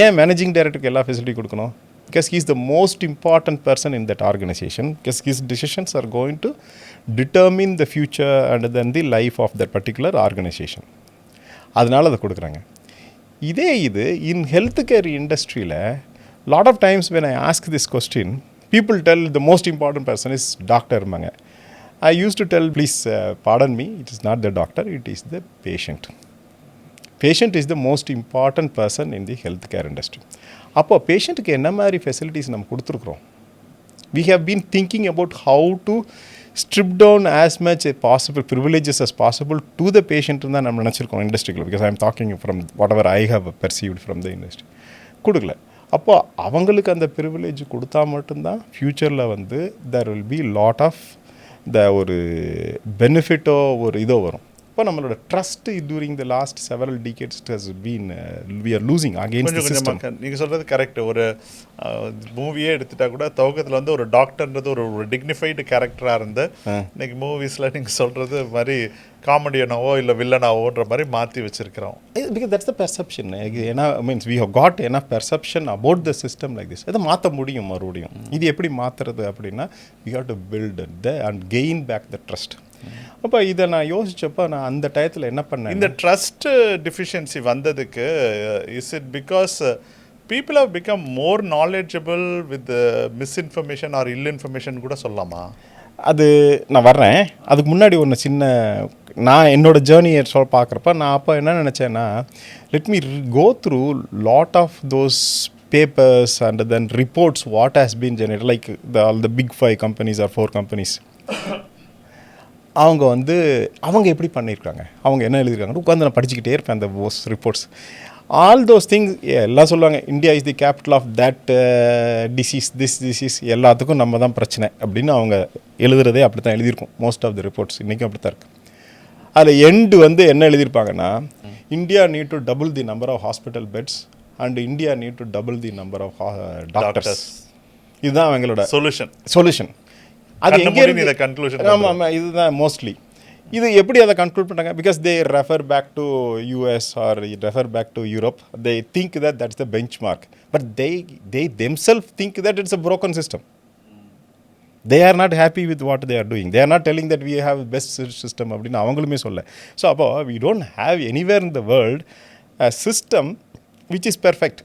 ஏன் மேனேஜிங் டைரக்டருக்கு எல்லா ஃபெசிலிட்டி கொடுக்கணும்? Because he is the most important person in that organization, because his decisions are going to determine the future and then the life of that particular organization. அதனால அதை கொடுக்குறாங்க. இது in healthcare industry-ல lot of times when I ask this question, people tell the most important person is doctor. I used to tell, please pardon me, it is not the doctor, it is the patient. Patient is the most important person in the healthcare industry. அப்போது பேஷண்ட்டுக்கு என்ன மாதிரி facilities நம்ம கொடுத்துருக்குறோம்? We have been thinking about how to strip down as much as possible privileges as possible to the patient தான் நம்ம நினச்சிருக்கோம் இண்டஸ்ட்ரியில். Because I am talking from whatever I have perceived from the industry. கொடுக்கல. அப்போது அவங்களுக்கு அந்த privilege கொடுத்தா மட்டும்தான் ஃப்யூச்சரில் வந்து there will be lot of ஒரு பெனிஃபிட்டோ ஒரு இதோ வரும். இப்போ நம்மளோட trust during the last several decades has been we are losing against the system. நீங்கள் சொல்கிறது கரெக்ட். ஒரு மூவியே எடுத்துட்டா கூட துவக்கத்தில் வந்து ஒரு டாக்டர்ன்றது ஒரு டிக்னிஃபைடு கேரக்டராக இருந்து இன்னைக்கு மூவிஸில் நீங்கள் சொல்கிறது மாதிரி காமெடியனாவோ இல்லை வில்லனாவோன்ற மாதிரி மாற்றி வச்சுருக்கிறோம். Because that's the perception. ஏன்னா மீன்ஸ் வி ஹவ் காட் என்ன perception about the system like this. அதை மாற்ற முடியும் மறுபடியும். இது எப்படி மாற்றுறது அப்படின்னா, we have to build and gain back the trust. அப்போ இதை நான் யோசிச்சப்போ நான் அந்த டயத்தில் என்ன பண்ணேன், இந்த ட்ரஸ்ட் டிஃபிஷியன்சி வந்ததுக்கு is it because people have become more knowledgeable with misinformation or ill information கூட சொல்லலாமா? அது நான் வர்றேன். அதுக்கு முன்னாடி ஒன்று சின்ன நான் என்னோடய ஜேர்னியை பார்க்குறப்ப நான் அப்போ என்ன நினச்சேன்னா, let me go through lot of those papers and then reports what has been generated, like all the big 5 companies or 4 companies. அவங்க எப்படி பண்ணியிருக்காங்க, அவங்க என்ன எழுதியிருக்காங்க உட்காந்து நான் படிச்சுக்கிட்டே இருப்பேன் அந்த ரிப்போர்ட்ஸ். ஆல் தோஸ் திங்ஸ் எல்லாம் சொல்லுவாங்க, India is the capital of that disease, this disease, எல்லாத்துக்கும் நம்ம தான் பிரச்சனை அப்படின்னு அவங்க எழுதுறதே அப்படி தான் எழுதியிருக்கும். மோஸ்ட் ஆஃப் த ரிப்போர்ட்ஸ் இன்றைக்கும் அப்படி தான் இருக்குது. அதில் எண்டு என்ன எழுதியிருப்பாங்கன்னா, India need to double the number of hospital beds and India need to double the number of doctors. இதுதான் அவங்களோட சொல்யூஷன். அது எங்கே கன்க்ளூஷன்? ஆமாம், இதுதான் மோஸ்ட்லி. இது எப்படி அதை கன்க்ளூட் பண்ணாங்க? Because they refer back to US or refer back to Europe. They think that that's the benchmark, but they themselves think that it's a broken system. They are not happy with what they are doing. They are not telling that we have best system அப்படின்னு அவங்களுமே சொல்ல. So அப்போ we don't have anywhere in the world a system which is perfect.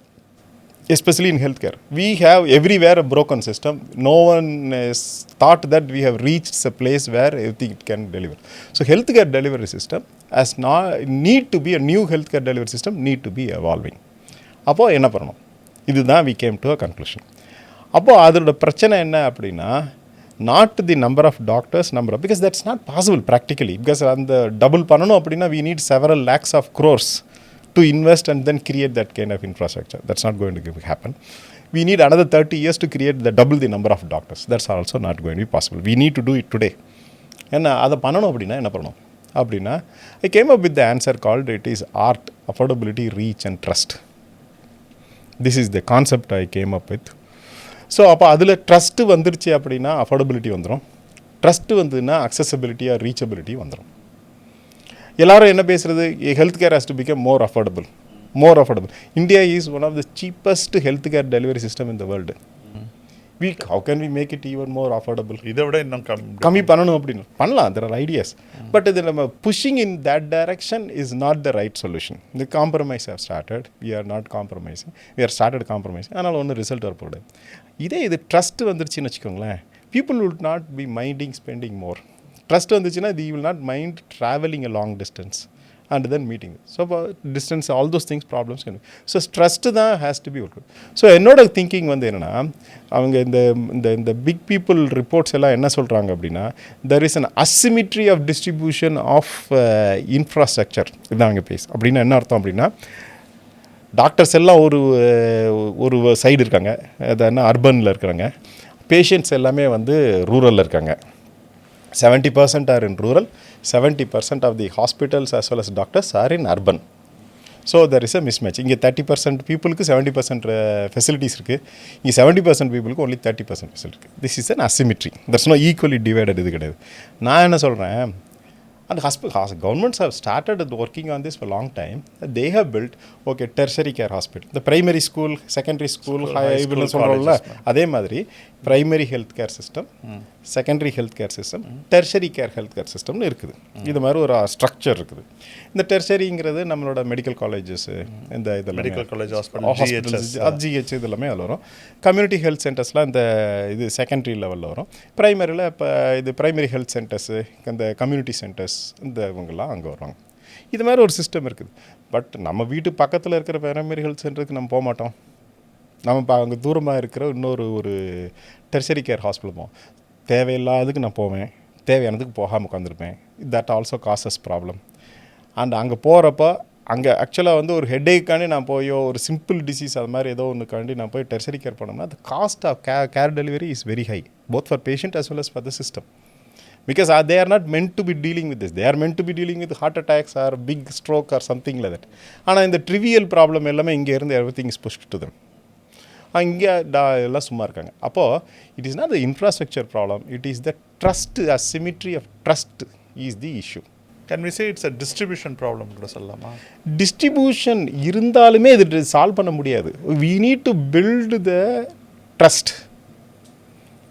Especially in healthcare, we have everywhere a broken system. No one has thought that we have reached a place where everything can deliver. So healthcare delivery system as need to be a new healthcare delivery system need to be evolving. அப்போ என்ன பண்ணணும்? இதுதான் we came to a conclusion. அப்போ அதோட பிரச்சனை என்ன அப்படின்னா, not the number of doctors, because that's not possible practically, because அந்த டபுள் பண்ணணும் அப்படின்னா we need several lakhs of crores to invest and then create that kind of infrastructure. That's not going to happen. We need another 30 years to create double the number of doctors. That's also not going to be possible. We need to do it today. ஏன்னா அதை பண்ணணும் அப்படின்னா என்ன பண்ணணும் அப்படின்னா I came up with the answer called it is art, affordability, reach and trust. This is the concept I came up with. So அப்போ அதில் trust வந்துருச்சு அப்படின்னா அஃபோர்டபிலிட்டி வந்துடும், ட்ரஸ்ட்டு வந்ததுன்னா அக்சசபிலிட்டியாக ரீச்சபிலிட்டி வந்துடும். எல்லோரும் என்ன பேசுகிறது, health care has to become more affordable. India is one of the cheapest health care delivery system in the world. how can we make it even more affordable? இதை விட இன்னும் கம்மி பண்ணணும் அப்படின்னு பண்ணலாம், there are ideas. But இது நம்ம pushing in that direction is not the right solution. The compromise have started. We are not compromising. We are started compromising. ஆனால் ஒன்றும் ரிசல்ட் வரப்போகுது. இது ட்ரஸ்ட் வந்துருச்சுன்னு வச்சுக்கோங்களேன், people will not be minding spending more. Trust வந்துச்சுன்னா they will not mind traveling a long distance and then meeting. So distance, all those things, problems can be. So trust தான் has to be worked. So என்னோட thinking வந்து என்னென்னா, அவங்க இந்த big people reports எல்லாம் என்ன சொல்கிறாங்க அப்படின்னா, there is an asymmetry of distribution of infrastructure. இதுதான் அவங்க பேசு அப்படின்னா என்ன அர்த்தம் அப்படின்னா, டாக்டர்ஸ் எல்லாம் ஒரு சைடு இருக்காங்க, அது என்ன அர்பனில் இருக்கிறாங்க, பேஷண்ட்ஸ் எல்லாமே வந்து ரூரலில் இருக்காங்க. 70% are in rural, 70% of the hospitals as well as doctors are in urban. So there is a mismatch. இங்கே 30% பீப்புளுக்கு 70% ஃபெசிலிட்டிஸ் இருக்குது, இங்கே 70% பீப்புளுக்கு only 30% ஃபெசிலிட்டி இருக்குது. This is an asymmetry. That's no equally divided. இது கிடையாது. நான் என்ன சொல்கிறேன், and governments have started working on this for a long time. They have built tertiary care hospital, the primary school, secondary school, high school, சொல்றோம்ல, அதே மாதிரி primary health care system, secondary health care system, tertiary care health care systemனு இருக்குது. இது மாதிரி ஒரு structure இருக்குது. இந்த டெர்ஷரிங்கிறது நம்மளோட மெடிக்கல் காலேஜஸ், இந்த இதெல்லாம் மெடிக்கல் காலேஜ் ஹாஸ்பிட்டல், ஜிஹெச் இதெல்லாமே அதில் வரும். கம்யூனிட்டி ஹெல்த் சென்டர்ஸ்லாம் இந்த இது செகண்டரி லெவலில் வரும். ப்ரைமரியில் இப்போ இது ப்ரைமரி ஹெல்த் சென்டர்ஸு, இந்த கம்யூனிட்டி சென்டர்ஸ், இந்த இவங்கெல்லாம் அங்கே வருவாங்க. இது மாதிரி ஒரு சிஸ்டம் இருக்குது. பட் நம்ம வீட்டு பக்கத்தில் இருக்கிற ப்ரைமரி ஹெல்த் சென்டருக்கு நம்ம போக மாட்டோம். நம்ம அங்கே தூரமாக இருக்கிற ஒரு டெர்ஷரி கேர் ஹாஸ்பிட்டல் போவோம். தேவையில்லாததுக்கு நான் போவேன், தேவையானதுக்கு போகாமல் உட்காந்துருப்பேன். That also causes problem. And அங்கே போகிறப்ப அங்கே ஆக்சுவலாக வந்து ஒரு ஹெட்டேக்காண்டி நான் போயோ, ஒரு சிம்பிள் டிசீஸ் அது மாதிரி ஏதோ ஒன்றுக்காண்டி நான் போய் டெர்ஷரி கேர் பண்ணோம்னா, the cost of care delivery is very high, both for patient as well as for the system. Because they are not meant to be dealing with this. They are meant to be dealing with heart attacks or big stroke or something like that. ஆனால் இந்த trivial problem எல்லாமே இங்கே இருந்து everything is pushed to them. இங்கே எல்லாம் சும்மா இருக்காங்க. அப்போது it is not the infrastructure problem, it is the trust, asymmetry of trust is the issue. Can we say it's a distribution problem கூட சொல்லலாமா? டிஸ்ட்ரிபியூஷன் இருந்தாலுமே இது சால்வ் பண்ண முடியாது. We need to build the trust.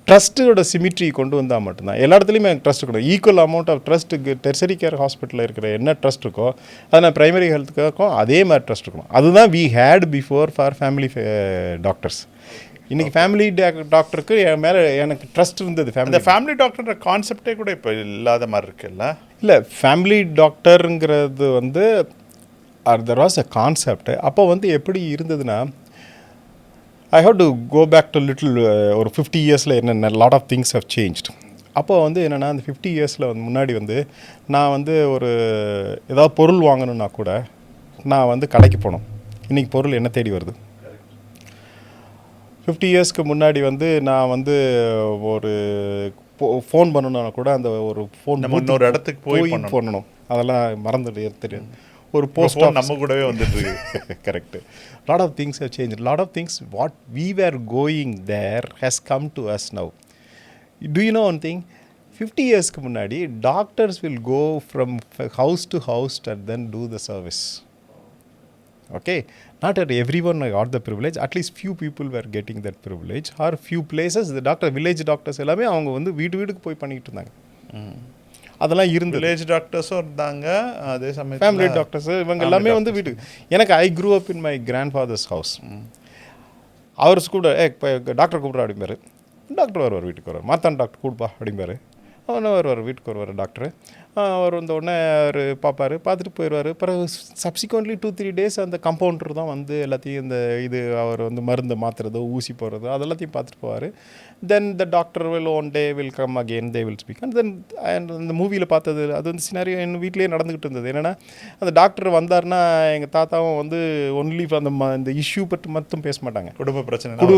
ட்ரஸ்ட்டோட symmetry கொண்டு வந்தால் மட்டும்தான். எல்லா இடத்துலையுமே எனக்கு ட்ரஸ்ட் இருக்கணும். ஈக்குவல் அமௌண்ட் ஆஃப் ட்ரஸ்ட்டுக்கு டெர்ஷரி கேர் ஹாஸ்பிட்டலில் இருக்கிற என்ன ட்ரஸ்ட் இருக்கோ, அதை நான் ப்ரைமரி ஹெல்த்துக்கும் அதே மாதிரி ட்ரஸ்ட் இருக்கணும். அதுதான் we had before for family doctors. இன்றைக்கி ஃபேமிலி டாக்டருக்கு என் மேலே எனக்கு ட்ரஸ்ட் இருந்தது. ஃபேமிலி டாக்டர் கான்செப்டே கூட இப்போ இல்லாத மாதிரி இருக்குல்ல? இல்லை, ஃபேமிலி டாக்டருங்கிறது வந்து தெர் வாஸ் அ கான்செப்ட். அப்போ வந்து எப்படி இருந்ததுன்னா, I have to go back to little ஒரு 50 இயர்ஸில் என்ன lot of things have changed. அப்போ வந்து என்னென்னா, அந்த 50 இயர்ஸில் வந்து முன்னாடி வந்து நான் வந்து ஒரு ஏதாவது பொருள் வாங்கணுன்னா கூட நான் வந்து கடைக்கு போனோம். இன்றைக்கி பொருள் என்ன தேடி வருது. 50 இயர்ஸ்க்கு முன்னாடி வந்து நான் வந்து ஒரு ஃபோன் பண்ணணுன்னா கூட அந்த ஒரு ஃபோன் இன்னொரு இடத்துக்கு போய் பண்ணணும். அதெல்லாம் மறந்துட்டு தெரியும். ஒரு போஸ்ட் நம்ம கூடவே வந்துட்டு correct. Lot of things have change. Lot of things what we were going there has come to us now. Do you know one thing? 50 இயர்ஸ்க்கு முன்னாடி doctors will go from house to house and then do the service. Okay, not at everyone got the privilege. At least few people were getting that privilege, or few places the doctor, village doctors எல்லாமே அவங்க வந்து வீட்டுக்கு போய் பண்ணிக்கிட்டு இருந்தாங்க. அதெல்லாம் இருந்து village டாக்டர்ஸும் இருந்தாங்க, அதே சமயம் ஃபேமிலி டாக்டர்ஸ், இவங்க எல்லாமே வந்து வீட்டுக்கு. எனக்கு I grew up in my grandfather's house. அவர் கூட டாக்டர் கூப்பிட்றா அப்படிம்பாரு. டாக்டர் வருவார், வீட்டுக்கு வருவார். மாத்தான் டாக்டர் கூப்பிடுப்பா அப்படிம்பாரு. அவனை வருவார், வீட்டுக்கு வருவார் டாக்டரு. அவர் வந்த உடனே அவர் பார்ப்பார், பார்த்துட்டு போயிடுவார். பிறகு சப்சிக்வெண்ட்லி 2-3 days அந்த கம்பவுண்டர் தான் வந்து எல்லாத்தையும் இந்த இது அவர் வந்து மருந்து மாற்றுறதோ ஊசி போடுறதோ அதெல்லாத்தையும் பார்த்துட்டு போவார். Then the doctor will one day will come again, they will speak. And then அந்த மூவியில் பார்த்தது அது வந்து சினாரியோ என் வீட்டிலேயே நடந்துக்கிட்டு இருந்தது. என்னென்னா அந்த டாக்டர் வந்தார்னா எங்கள் தாத்தாவும் வந்து ஒன்லி அந்த இஷ்யூ பற்றி மட்டும் பேச மாட்டாங்க, குடும்ப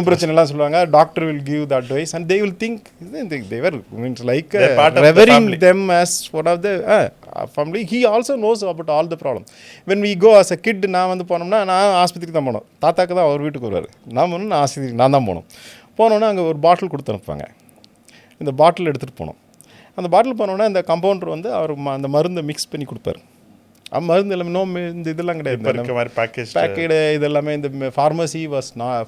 பிரச்சனைலாம் சொல்லுவாங்க. Doctor will give the advice and they will think they're means like revering them as one of the family. He also knows about all the problem. When we go as a kid, நான் வந்து போனோம்னா நான் ஆஸ்பத்திரிக்கு தான் போனோம், தாத்தாக்கு தான் அவர் வீட்டுக்கு வருவார். நான் ஆஸ்பத்திரிக்கு நான் தான் போனோன்னா அங்கே ஒரு பாட்டில் கொடுத்து அனுப்புவாங்க. இந்த பாட்டில் எடுத்துகிட்டு போனோம். அந்த பாட்டில் போனோன்னா இந்த கம்பவுண்டர் வந்து அவர் அந்த மருந்தை மிக்ஸ் பண்ணி கொடுப்பார். மருந்து எல்லாமே இந்த இதெல்லாம் கிடையாது, பேக்கெடு இதெல்லாமே. இந்த pharmacy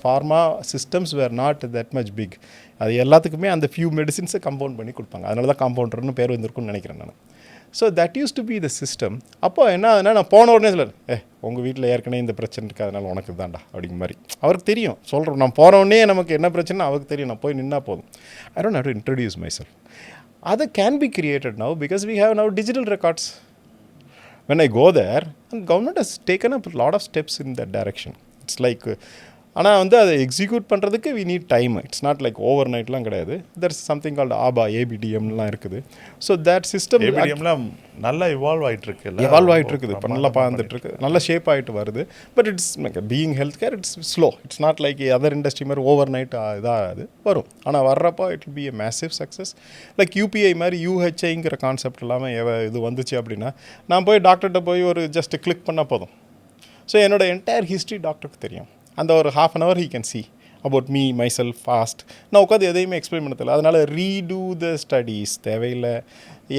pharma systems were not that much big. அது எல்லாத்துக்குமே அந்த ஃபியூ மெடிசின்ஸை கம்பவுண்ட் பண்ணி கொடுப்பாங்க. அதனால தான் கம்பவுண்டர்னு பேர் வந்திருக்குன்னு நினைக்கிறேன் நான். So that use to be the system. அப்போ என்ன ஆகுதுன்னா, நான் போன உடனே சொல்லுவேன், உங்கள் வீட்டில் ஏற்கனவே இந்த பிரச்சனை இருக்குது, அதனால் உனக்கு தான்டா அப்படிங்கிற மாதிரி அவருக்கு தெரியும். சொல்கிறோம், நான் போன உடனே நமக்கு என்ன பிரச்சனை அவருக்கு தெரியும், நான் போய் நின்னா போதும். I don't have to introduce myself. அது can be created now because we have now digital records. When I go there, and government has taken up a lot of steps in that direction. It's like, ஆனால் வந்து அதை execute பண்ணுறதுக்கு we need time. It's not like over நைட்லாம் கிடையாது. There's something called ABDMலாம் இருக்குது. So that system ABDMலாம் நல்லா evolve ஆகிட்டுருக்கு, இப்போ நல்லா பார்த்துட்ருக்கு, நல்லா ஷேப் ஆகிட்டு வருது. But it's like being health care, it's slow. It's not like other industry மாதிரி ஓவர் நைட் இதாகாது, வரும். ஆனால் வர்றப்போ it will B a massive success. Like UPI மாதிரி UHIங்கிற கான்செப்ட் இல்லாமல் இது வந்துச்சு அப்படின்னா, நான் போய் டாக்டர்கிட்ட போய் ஒரு ஜஸ்ட் கிளிக் பண்ணால் போதும். ஸோ என்னோடய என்டையர் ஹிஸ்ட்ரி டாக்டருக்கு தெரியும். அந்த ஒரு ½ an hour he can see about me, myself, fast. நான் உட்காந்து எதையுமே எக்ஸ்பிளைன் பண்ண தெரியல. அதனால் ரீடூ த ஸ்டடீஸ் தேவையில்லை.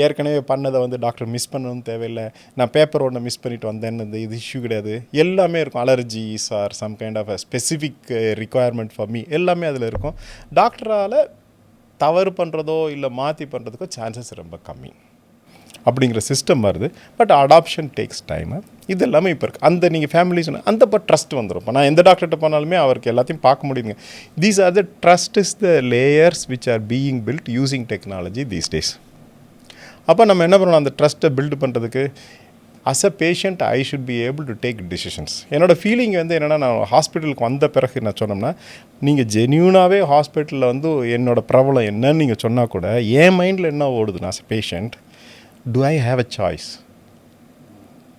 ஏற்கனவே பண்ணதை வந்து டாக்டர் மிஸ் பண்ணணும்னு தேவையில்லை. நான் பேப்பர் ஒன்று மிஸ் பண்ணிட்டு வந்தேன்னு இந்த இது இஷ்யூ கிடையாது. எல்லாமே இருக்கும். Allergies or some kind of a specific requirement for me எல்லாமே அதில் இருக்கும். டாக்டரால் தவறு பண்ணுறதோ இல்லை மாற்றி பண்ணுறதுக்கோ சான்சஸ் ரொம்ப கம்மி அப்படிங்கிற சிஸ்டம் வருது. But adoption takes time. இது எல்லாமே இப்போ இருக்குது. அந்த நீங்கள் ஃபேமிலி சொன்ன அந்த இப்போ ட்ரஸ்ட் வந்துடும். இப்போ நான் எந்த டாக்டர்கிட்ட போனாலுமே அவருக்கு எல்லாத்தையும் பார்க்க முடியுங்க. These are the trust is the layers which are being build using technology these days. அப்போ நம்ம என்ன பண்ணணும், அந்த ட்ரஸ்ட்டை பில்டு பண்ணுறதுக்கு as a patient I should be able to take decisions. என்னோடய ஃபீலிங் வந்து என்னென்னா, நான் ஹாஸ்பிட்டலுக்கு வந்த பிறகு நான் சொன்னோம்னா, நீங்கள் ஜென்யூனாகவே ஹாஸ்பிட்டலில் வந்து என்னோடய ப்ராப்ளம் என்னன்னு நீங்கள் சொன்னால் கூட என் மைண்டில் என்ன ஓடுதுன்னா, as a patient, do I have a choice?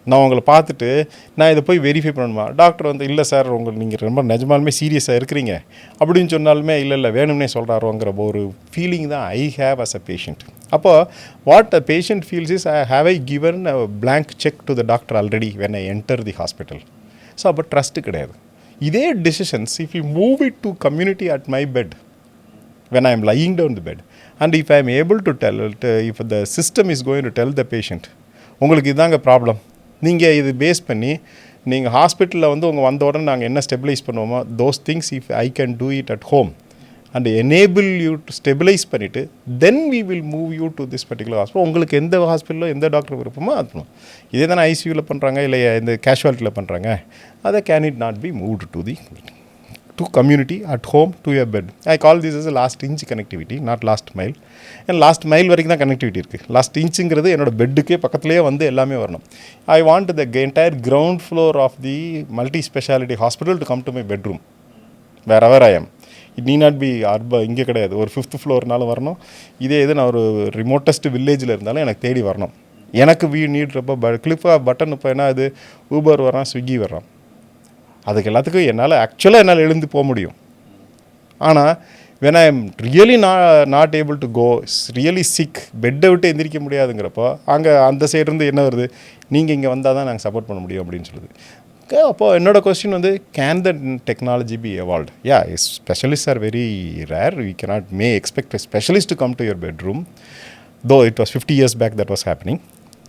நான் உங்களை பார்த்துட்டு நான் இதை போய் வெரிஃபை பண்ணணுமா? டாக்டர் வந்து இல்லை சார் நீங்கள் ரொம்ப நிஜமாலுமே சீரியஸாக இருக்கிறீங்க அப்படின்னு சொன்னாலுமே இல்லை வேணும்னே சொல்கிறாரோங்கிற ஒரு ஃபீலிங் தான் I have as a patient. அப்போது what a patient feels is I given a blank check to the doctor already when I enter the hospital. So அப்போ ட்ரஸ்ட்டு கிடையாது. இதே decisions if you move it to community at my bed when I am lying down the bed and if I am able to tell, if the system is going to tell the patient, உங்களுக்கு இதாங்க problem, நீங்கள் இது base பண்ணி நீங்கள் ஹாஸ்பிட்டலில் வந்து வந்த உடனே நாங்கள் என்ன ஸ்டெபிலைஸ் பண்ணுவோமோ those things if I can do it at home and enable you to stabilize பண்ணிவிட்டு then we will move you to this particular hospital. உங்களுக்கு எந்த ஹாஸ்பிட்டலோ எந்த டாக்டர் விருப்பமோ அது பண்ணுவோம். இதே தானே ஐசியூவில் பண்ணுறாங்க இல்லை இந்த கேஷுவாலிட்டியில் பண்ணுறாங்க. அதை can it not be moved to the to community at home to your bed. I call this as a last inch connectivity, not last mile. And last mile வரைக்கும் தான் கனெக்டிவிட்டி இருக்குது. லாஸ்ட் இன்ச்சுங்கிறது என்னோட பெட்டுக்கே பக்கத்துலேயே வந்து எல்லாமே வரணும். I want the entire ground floor of the multi-speciality hospital to come to my bedroom wherever I am. It need not be இங்கே கிடையாது, ஒரு 5th floorனாலும் வரணும். இதே இது நான் ஒரு ரிமோட்டஸ்ட் வில்லேஜில் இருந்தாலும் எனக்கு தேடி வரணும். எனக்கு நீட்றப்போ கிளிப்பாக பட்டன் இப்போ என்ன அது ஊபர் வரான், ஸ்விக்கி வரான், அதுக்கு எல்லாத்துக்கும் என்னால் எழுந்து போக முடியும். ஆனால் when I am really not able to go, really sick, பெட்டை விட்டு எந்திரிக்க முடியாதுங்கிறப்போ அங்கே அந்த சைடுருந்து என்ன வருது, நீங்கள் இங்கே வந்தால் தான் நாங்கள் சப்போர்ட் பண்ண முடியும் அப்படின்னு சொல்லுது. அப்போது என்னோடய கொஸ்டின் வந்து, can the technology be evolved? Yeah, specialist are very rare. We cannot expect a specialist to come to your bedroom, though it was 50 years back that was happening.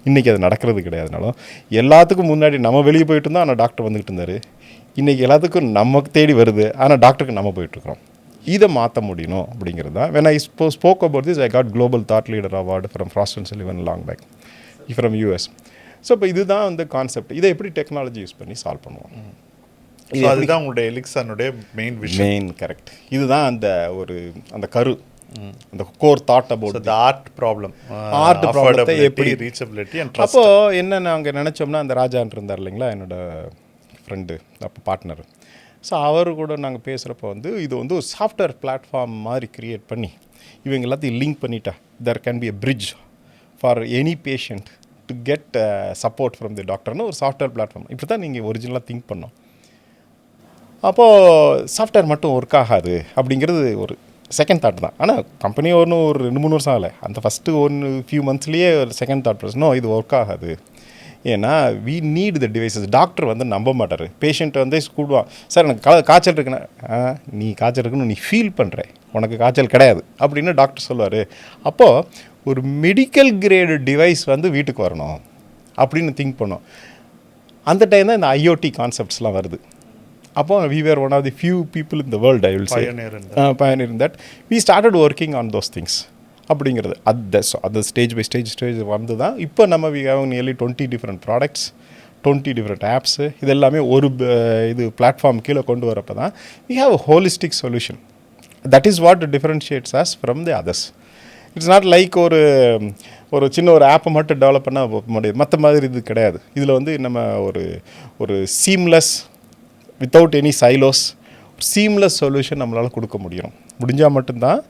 இன்றைக்கி அது நடக்கிறது கிடையாதுனாலும் எல்லாத்துக்கும் முன்னாடி நம்ம வெளியே போயிட்டு இருந்தோம், ஆனால் டாக்டர் வந்துக்கிட்டு இருந்தார். இன்றைக்கி எல்லாத்துக்கும் நமக்கு தேடி வருது, ஆனால் டாக்டருக்கு நம்ம போயிட்டுருக்கோம். இதை மாற்ற முடியணும் அப்படிங்கிறது தான். when I spoke about this, I got Global Thought Leader Award from Frost & Sullivan long back from US. So இப்போ இதுதான் அந்த கான்செப்ட். இதை எப்படி டெக்னாலஜி யூஸ் பண்ணி சால்வ் பண்ணுவோம், அதுதான் உங்களுடைய எலிக்ஸனுடைய மெயின் விஷயம். கரெக்ட். இதுதான் அந்த கரு. அந்த core thought about the art problem, art ப்ராப்ளத்தை affordability, எப்படி reachability and trust. அப்போது என்ன நாங்கள் நினச்சோம்னா அந்த ராஜான் இருந்தார் இல்லைங்களா என்னோட ஃப்ரெண்டு அப்போ பார்ட்னர். ஸோ அவர் கூட நாங்கள் பேசுகிறப்போ வந்து இது வந்து ஒரு சாஃப்ட்வேர் பிளாட்ஃபார்ம் மாதிரி க்ரியேட் பண்ணி இவங்க எல்லாத்தையும் லிங்க் பண்ணிட்டா there can be a bridge for any patient to get support from the டாக்டர்னு ஒரு சாஃப்ட்வேர் பிளாட்ஃபார்ம். இப்படி தான் நீங்கள் ஒரிஜினலாக திங்க் பண்ணோம். அப்போது சாஃப்ட்வேர் மட்டும் ஒர்க் ஆகாது அப்படிங்கிறது ஒரு செகண்ட் தாட் தான். ஆனால் கம்பெனி ஒரு 2-3 வருஷம் ஆகலை. அந்த ஃபஸ்ட்டு ஃபியூ மந்த்ஸ்லேயே ஒரு செகண்ட் தாட் பிரச்சனை இது ஒர்க் ஆகாது. ஏன்னா we need the devices. Doctor வந்து நம்ப மாட்டார். பேஷண்ட்டை வந்து கூடுவான், சார் எனக்கு காய்ச்சல் இருக்குன்னா, நீ காய்ச்சல் இருக்குன்னு நீ ஃபீல் பண்ணுற, உனக்கு காய்ச்சல் கிடையாது அப்படின்னு டாக்டர் சொல்லுவார். அப்போது ஒரு மெடிக்கல் கிரேடு டிவைஸ் வந்து வீட்டுக்கு வரணும் அப்படின்னு திங்க் பண்ணோம். அந்த டைம் தான் இந்த ஐஓடி கான்செப்ட்ஸ்லாம் வருது. அப்போ we were one of the few people in the world, I will say, pioneer in that. We started working on those things அப்படிங்கிறது அது ஸ்டேஜ் பை ஸ்டேஜ் வந்து தான் இப்போ நம்ம we have nearly 20 different products, 20 different apps. இது எல்லாமே ஒரு இது பிளாட்ஃபார்ம் கீழே கொண்டு வரப்போ தான் we have a holistic solution. That is what differentiates us from the others. It's not like ஒரு சின்ன ஒரு ஆப்பை மட்டும் டெவலப் பண்ணால் முடியாது, மற்ற மாதிரி இது கிடையாது. இதில் வந்து நம்ம ஒரு seamless without any silos seamless solution நம்மளால் கொடுக்க முடிஞ்சால் மட்டும்தான்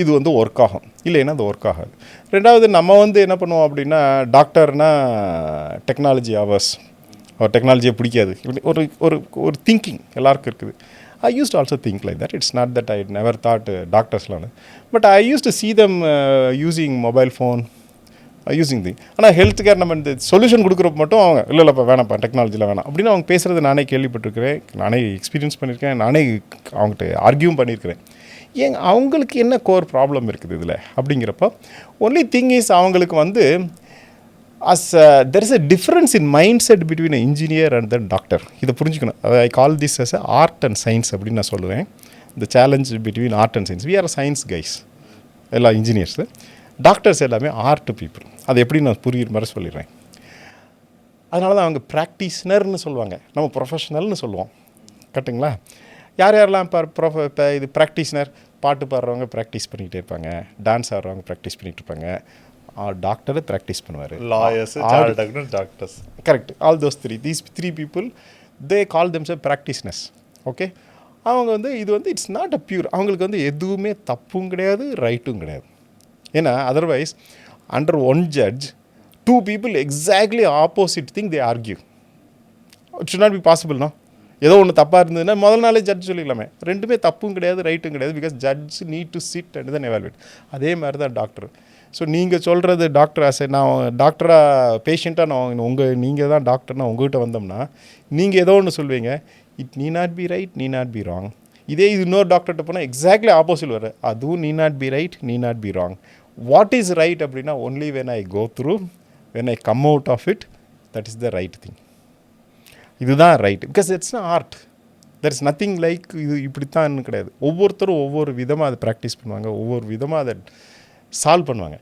இது வந்து ஒர்க் ஆகும், இல்லைன்னா அது ஒர்க் ஆகாது. ரெண்டாவது நம்ம வந்து என்ன பண்ணுவோம் அப்படின்னா, டாக்டர்னால் டெக்னாலஜி ஹவர்ஸ், ஒரு டெக்னாலஜியை பிடிக்காது, ஒரு திங்கிங் எல்லாருக்கும் இருக்குது. I used to also think like that. It's not that I never thought doctors learn, but I used to see them using mobile phone, using the. ஆனால் ஹெல்த் கேர் நம்ம இந்த solution கொடுக்குறப்ப மட்டும் அவங்க இல்லைப்பா வேணாம்ப்பா டெக்னாலஜியில் வேணாம் அப்படின்னு அவங்க பேசுகிறது நானே கேள்விப்பட்டிருக்கிறேன், நானே எக்ஸ்பீரியன்ஸ் பண்ணியிருக்கேன், நானே அவங்ககிட்ட ஆர்கியூம் பண்ணியிருக்கிறேன். அவங்களுக்கு என்ன கோர் ப்ராப்ளம் இருக்குது இதில் அப்படிங்கிறப்போ ஒன்லி திங் இஸ் அவங்களுக்கு வந்து there is a difference in mindset between an engineer and the doctor. இதை புரிஞ்சுக்கணும். I call this as art and science அப்படின்னு நான் சொல்லுவேன். The challenge between art and science. We are science guys, எல்லா engineers. Doctors எல்லாமே art people. அது எப்படி நான் புரியுற மாதிரி சொல்லிடுறேன். அதனால தான் அவங்க ப்ராக்டிஸ்னர்னு சொல்லுவாங்க, நம்ம ப்ரொஃபஷனல்னு சொல்லுவோம். கரெக்டுங்களா? யாரெல்லாம் இப்போ இது ப்ராக்டிஸ்னர், பாட்டு பாடுறவங்க ப்ராக்டிஸ் பண்ணிக்கிட்டே இருப்பாங்க, டான்ஸ் ஆடுறவங்க ப்ராக்டிஸ் பண்ணிகிட்டு இருப்பாங்க, டாக்டரை ப்ராக்டிஸ் பண்ணுவார், lawyers, doctors. Correct. All those these three people they call themselves practitioners. Okay, அவங்க வந்து இது வந்து இட்ஸ் நாட் அ பியூர், அவங்களுக்கு வந்து எதுவுமே தப்பும் கிடையாது ரைட்டும் கிடையாது. ஏன்னா otherwise under one judge 2 people exactly opposite thing they argue. It should not be possible, no? ஏதோ ஒன்று தப்பாக இருந்ததுன்னா முதல் நாளே ஜட்ஜ் சொல்லிக்கலாமே, ரெண்டுமே தப்பும் கிடையாது ரைட்டும் கிடையாது, because judge need to sit and then evaluate. அதே மாதிரி தான் டாக்டர். ஸோ நீங்கள் சொல்கிறது டாக்டர் நான் டாக்டராக பேஷண்ட்டாக நீங்கள் தான் டாக்டர்னா உங்கள்கிட்ட வந்தோம்னா நீங்கள் ஏதோ ஒன்று சொல்வீங்க, இட் நீ not be right, need not be wrong. இதே இது இன்னொரு டாக்டர்கிட்ட போனால் எக்ஸாக்ட்லி ஆப்போசிட் வர, அதுவும் need not be right, need not be wrong. What is right அப்படின்னா only when I go through, when I come out of it, that is the right thing. இதுதான் right, because it's art. There is nothing like இது இப்படித்தான் கிடையாது. ஒவ்வொருத்தரும் ஒவ்வொரு விதமாக அதை practice பண்ணுவாங்க, ஒவ்வொரு விதமாக அதை சால்வ் பண்ணுவாங்க.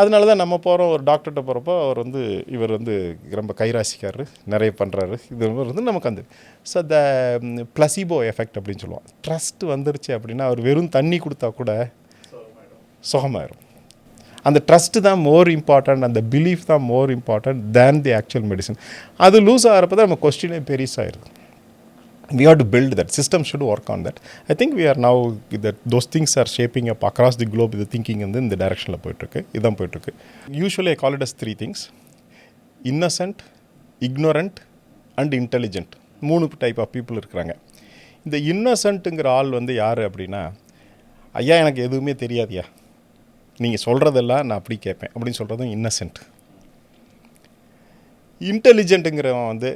அதனால தான் நம்ம போகிறோம் ஒரு டாக்டர்கிட்ட போகிறப்போ அவர் வந்து இவர் வந்து ரொம்ப கைராசிக்காரரு, நிறைய பண்ணுறாரு, இது வந்து நமக்கு வந்து ஸோ த பிளசிபோ எஃபெக்ட் அப்படின்னு சொல்லுவோம். ட்ரஸ்ட் வந்துருச்சு அப்படின்னா அவர் வெறும் தண்ணி கொடுத்தா கூட சுகமாயிரும். அந்த ட்ரஸ்ட்டு தான் மோர் இம்பார்ட்டன்ட், அந்த பிலீஃப் தான் more important than the actual medicine. அது லூஸ் ஆகிறப்ப தான் நம்ம கொஸ்டினே பெருசாகிருது. We have to build that. System should work on that. I think we are now that those things are shaping up across the globe. The thinking and in the direction la poitrukku. Idam poitrukku. Usually I call it as 3 things: innocent, ignorant and intelligent. 3 type of people இருக்காங்க. இந்த இன்னசென்ட்ங்கிற ஆள் வந்து யார் அப்படின்னா, ஐயா எனக்கு எதுவுமே தெரியாதியா, நீங்கள் சொல்கிறதெல்லாம் நான் அப்படி கேட்பேன் அப்படின்னு சொல்கிறதும் இன்னசென்ட். இன்டெலிஜென்ட்டுங்கிறவன் வந்து,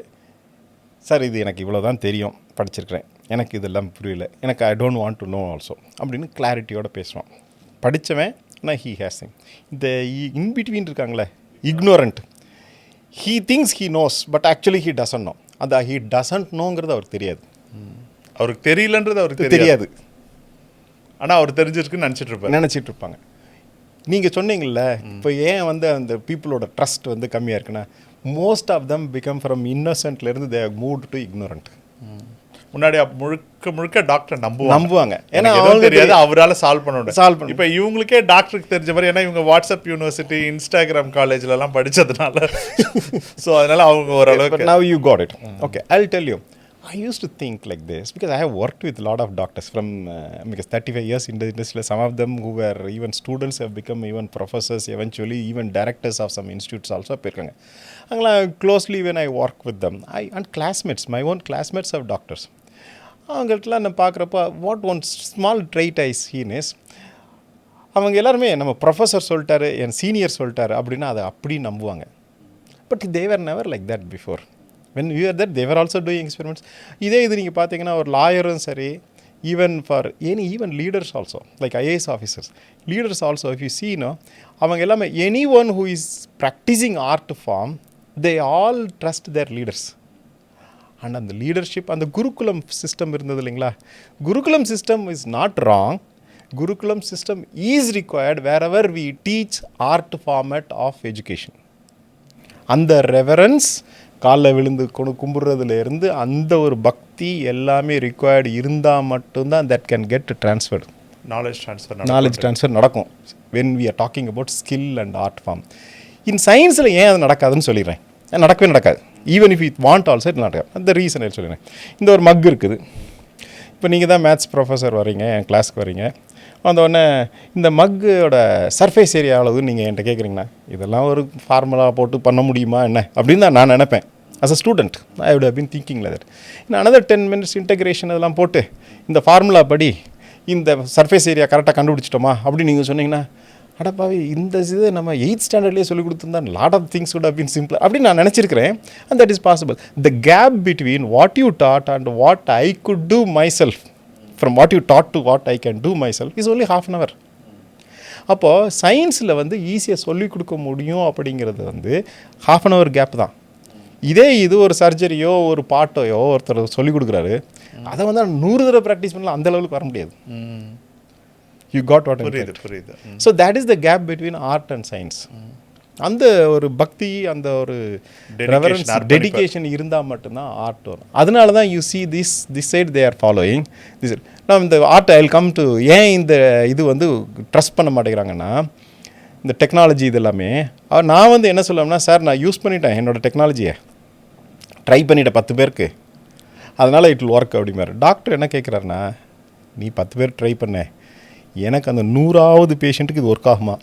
சார் இது எனக்கு இவ்வளோ தான் தெரியும், படிச்சிருக்கிறேன், எனக்கு இதெல்லாம் புரியல, எனக்கு I don't want to know also அப்படின்னு கிளாரிட்டியோடு பேசுவான். படித்தவன் ஆனால் ஹீ ஹேஸ் திங். இந்த இன்பிட்வீன் இருக்காங்களே ignorant, he things he knows but actually he doesn't know. அந்த ஹீ டசன்ட் நோங்கிறது அவருக்கு தெரியாது, அவருக்கு தெரியலன்றது அவருக்கு தெரியாது, ஆனால் அவர் தெரிஞ்சிருக்குன்னு நினச்சிட்டு இருப்பாங்க. நீங்கள் சொன்னீங்கள்ல இப்போ ஏன் வந்து அந்த பீப்புளோட ட்ரஸ்ட் வந்து கம்மியாக இருக்குன்னா, most of them become from இன்னசென்ட்லேருந்து they have moved to ignorant. முன்னாடி முழுக்க டாக்டர் நம்புவாங்க. ஏன்னா எதுவும் தெரியாது, அவரால் சால்வ் பண்ண முடியும். இப்போ இவங்களுக்கே டாக்டருக்கு தெரிஞ்ச மாதிரி, ஏன்னா இவங்க வாட்ஸ்அப் யூனிவர்சிட்டி, இன்ஸ்டாகிராம் காலேஜ்லலாம் படித்ததுனால ஸோ அதனால் அவங்க ஓரளவுக்கு. Now you got it. Okay, I'll tell you. I used to think like this because I have worked with a lot of doctors from because 35 years in the industry. Some of them who were even students have become even professors, eventually even directors of some institutes also போயிருக்காங்க. Closely when I work with them, and classmates, my own classmates of doctors, அவங்கள்ட்டலாம் நான் பார்க்குறப்ப what one small trait I seen is, அவங்க எல்லாருமே நம்ம professor சொல்லிட்டாரு, என் senior சொல்லிட்டாரு அப்படின்னா அதை அப்படி நம்புவாங்க. But they were never like that before. When you are that they're also doing experiments. இதே இது நீங்கள் பார்த்தீங்கன்னா ஒரு லாயரும் சரி, even for even leaders also like IAS officers, leaders also if you சீனோ, அவங்க எல்லாமே anyone who is practicing art form, they all trust their leaders. And அந்த லீடர்ஷிப், அந்த குருகுலம் சிஸ்டம் இருந்தது இல்லைங்களா, gurukulam system is not wrong. Gurukulam system is required where ever we teach art format of education. அந்த reverence, காலில் விழுந்து கும்பிட்றதுலேருந்து அந்த ஒரு பக்தி எல்லாமே ரிக்வயர்டு இருந்தால் மட்டும்தான் that can get transferred. Knowledge transfer நடக்கும் when we are talking about skill and art form. In சயின்ஸில் ஏன் அது நடக்காதுன்னு சொல்லிடுறேன். நடக்கவே நடக்காது. Even if it want also it நடக்காது. அந்த ரீசன் சொல்லிடுறேன். இந்த ஒரு மக் இருக்குது. இப்போ நீங்கள் தான் மேத்ஸ் ப்ரொஃபஸர் வரீங்க, என் கிளாஸ்க்கு வரீங்க, வந்தோடனே இந்த மக்கோட சர்ஃபேஸ் ஏரியா அளவுன்னு நீங்கள் என்கிட்ட கேட்குறீங்கன்னா, இதெல்லாம் ஒரு ஃபார்முலா போட்டு பண்ண முடியுமா என்ன அப்படின்னு தான் நான் நினைப்பேன். As a student I would have been thinking like that. இன்னும் another 10 minutes இன்டெகிரேஷன் அதெல்லாம் போட்டு இந்த ஃபார்முலா படி இந்த சர்ஃபேஸ் ஏரியா கரெக்டாக கண்டுபிடிச்சிட்டோமா அப்படின்னு நீங்கள் சொன்னீங்கன்னா, அடப்பாவி இந்த இது நம்ம 8th ஸ்டாண்டர்ட்லேயே சொல்லிக் கொடுத்துருந்தா lot of things would have been simpler அப்படின்னு நான் நினச்சிருக்கிறேன். And that is possible. The gap between what you taught and what I could do myself, from what you taught to what I can do myself is only half an hour. அப்போது சயின்ஸில் வந்து ஈஸியாக சொல்லிக் கொடுக்க முடியும் அப்படிங்கிறது வந்து half an hour gap தான். இதே இது ஒரு சர்ஜரியோ ஒரு பாட்டோயோ ஒருத்தர் சொல்லிக் கொடுக்குறாரு, அதை வந்து 100 தடவை ப்ராக்டிஸ் பண்ணலாம், அந்த லெவலுக்கு வர முடியாது. யூ காட் வாட் புரியுது. So that is the gap between art and science. அந்த ஒரு பக்தி, அந்த ஒரு ரெவரன்ஸ், டெடிகேஷன் இருந்தால் மட்டும்தான் ஆர்ட் வரும். அதனால தான் you see this side they are following this. நான் இந்த art I will come to ஏன் இந்த இது வந்து ட்ரஸ்ட் பண்ண மாட்டேங்கிறாங்கன்னா, இந்த டெக்னாலஜி இது எல்லாமே நான் வந்து என்ன சொல்லுவேன்னா, சார் நான் யூஸ் பண்ணிட்டேன் என்னோடய டெக்னாலஜியை, ட்ரை பண்ணிட்டேன் 10 பேருக்கு, அதனால் இட் வில் ஒர்க் அப்படிமாரு. டாக்டர் என்ன கேட்குறாருன்னா, நீ 10 பேர் ட்ரை பண்ண, எனக்கு அந்த 100வது பேஷண்ட்டுக்கு இது ஒர்க் ஆகுமா?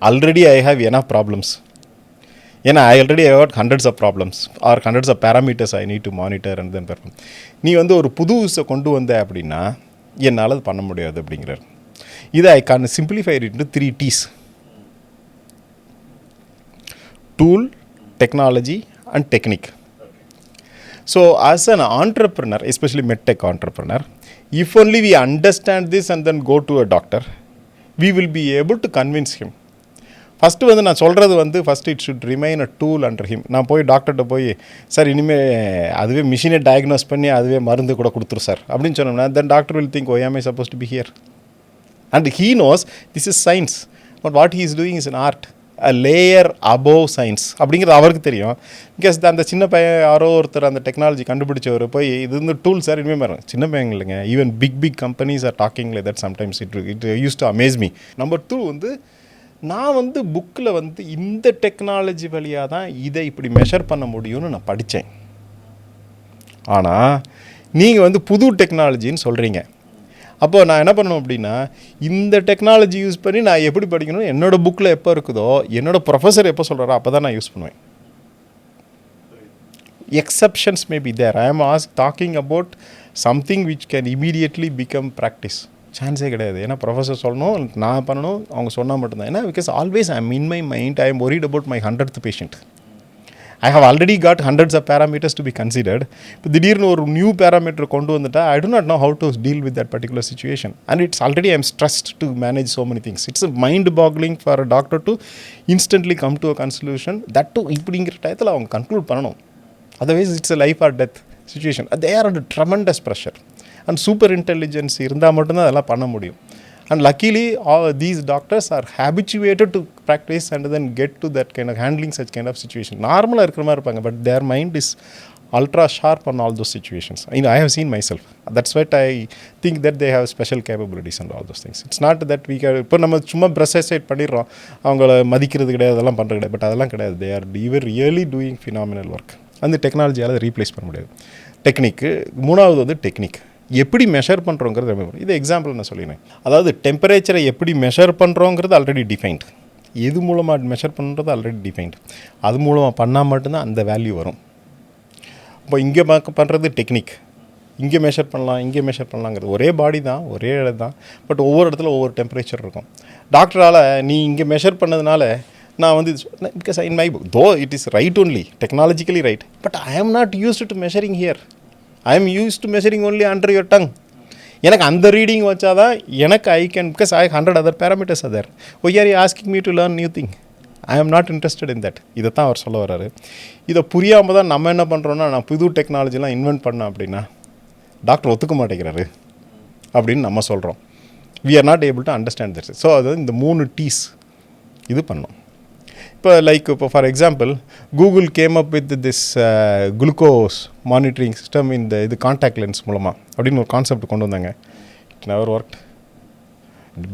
Already I have enough problems. ஏன்னா I already have got hundreds of problems or hundreds of parameters I need to monitor and then perform. நீ வந்து ஒரு புதுசை கொண்டு வந்த அப்படின்னா என்னால் அது பண்ண முடியாது அப்படிங்கிறார். இதை I can simplify it into 3 T's: tool, technology and technique. So as an entrepreneur, especially medtech entrepreneur, if only we understand this and then go to a doctor, we will be able to convince him. First வந்து நான் சொல்கிறது வந்து first it should remain a tool under him. நான் போய் டாக்டர்கிட்ட போய், sir இனிமேல் அதுவே மிஷினை டயக்னோஸ் பண்ணி அதுவே மருந்து கூட கொடுத்துரும் சார் அப்படின்னு சொன்னோம்னா, then doctor will think, why am I suppose to be here? And he knows this is science, but what he is doing is an art, a layer above science அப்படிங்கிறது அவருக்கு தெரியும். பிகாஸ் அந்த சின்ன பையன் யாரோ ஒருத்தர் அந்த டெக்னாலஜி கண்டுபிடிச்சவர் போய் இது வந்து டூல் சார் இனிமேல் வரும். சின்ன பையன் இல்லைங்க, even big companies are talking like that sometimes. It use to amaze me. Number 2 வந்து நான் வந்து புக்கில் வந்து இந்த டெக்னாலஜி வழியாக தான் இதை இப்படி மெஷர் பண்ண முடியும்னு நான் படித்தேன். ஆனால் நீங்கள் வந்து புது டெக்னாலஜின்னு சொல்கிறீங்க. அப்போது நான் என்ன பண்ணணும் அப்படின்னா, இந்த டெக்னாலஜி யூஸ் பண்ணி நான் எப்படி படிக்கணும், என்னோடய புக்கில் எப்போ இருக்குதோ, என்னோடய ப்ரொஃபஸர் எப்போ சொல்கிறாரோ அப்போ தான் நான் யூஸ் பண்ணுவேன். Exceptions may be there. I am talking about something which can immediately become practice. சான்ஸே கிடையாது. ஏன்னா ப்ரொஃபஸர் சொல்லணும், நான் பண்ணணும், அவங்க சொன்னால் மட்டும்தான். ஏன்னா because always I am in my mind, I am worried about my 100th patient. I have already got hundreds of parameters to be considered. இப்போ திடீர்னு ஒரு நியூ பேராமீட்டர் கொண்டு வந்துட்டா, ஐ do not know how to deal with that particular situation. And it's already I am stressed to manage so many things. It's a mind boggling for a doctor to instantly come to a conclusion. That too இப்படிங்கிற டயத்தில் அவங்க conclude பண்ணணும். Otherwise it's a life or death situation. They are under tremendous pressure. And super intelligence இருந்தால் மட்டும்தான் அதெல்லாம் பண்ண முடியும். And luckily all these doctors are habituated to practice and then get to that kind of handling such kind of situation. நார்மலாக இருக்கிற மாதிரி இருப்பாங்க, but their mind is ultra sharp on all those situations. I have seen myself. That's what I think that they have special capabilities and all those things. It's not that we can இப்போ நம்ம சும்மா press side பண்ணிடுறோம், அவங்கள மதிக்கிறது கிடையாது, அதெல்லாம் பண்ணுறது கிடையாது. பட் அதெல்லாம் கிடையாது. they are really doing phenomenal work. அந்த டெக்னாலஜியால் ரீப்ளேஸ் பண்ண முடியாது. டெக்னிக்கு மூணாவது வந்து டெக்னிக் எப்படி மெஷர் பண்ணுறோங்கிறது ரொம்ப. இது எக்ஸாம்பிள் நான் சொல்லினேன். அதாவது டெம்பரேச்சரை எப்படி மெஷர் பண்ணுறோங்கிறது ஆல்ரெடி டிஃபைன்டு. எது மூலமாக மெஷர் பண்ணுறது ஆல்ரெடி டிஃபைன்டு. அது மூலமாக பண்ணால் மட்டும்தான் அந்த வேல்யூ வரும். இப்போ இங்கே பண்ணுறது டெக்னிக், இங்கே மெஷர் பண்ணலாம், இங்கே மெஷர் பண்ணலாங்கிறது ஒரே பாடி தான், ஒரே இடம் தான். பட் ஒவ்வொரு இடத்துல ஒவ்வொரு டெம்பரேச்சர் இருக்கும். டாக்டரால் நீ இங்கே மெஷர் பண்ணதுனால நான் வந்து because in my book though it is right only technologically right, but I am not used to measuring here. I am use to measuring only under your tongue. எனக்கு அந்த ரீடிங் வச்சாதான் எனக்கு I can, because I 100 other parameters are there. Why are you asking me to learn new thing? I am not interested in that. இதை தான் அவர் சொல்ல வர்றாரு. இதை புரியாமல் தான் நம்ம என்ன பண்ணுறோன்னா, நான் புது டெக்னாலஜிலாம் இன்வென்ட் பண்ணேன் அப்படின்னா டாக்டர் ஒத்துக்க மாட்டேங்கிறாரு அப்படின்னு நம்ம சொல்கிறோம். we are not able to understand this. So அது இந்த 3 T's இது பண்ணோம். இப்போ லைக் இப்போ for example Google came up with this glucose monitoring system இந்த இது கான்டாக்ட் லென்ஸ் மூலமாக அப்படின்னு ஒரு கான்செப்ட் கொண்டு வந்தாங்க. It never worked.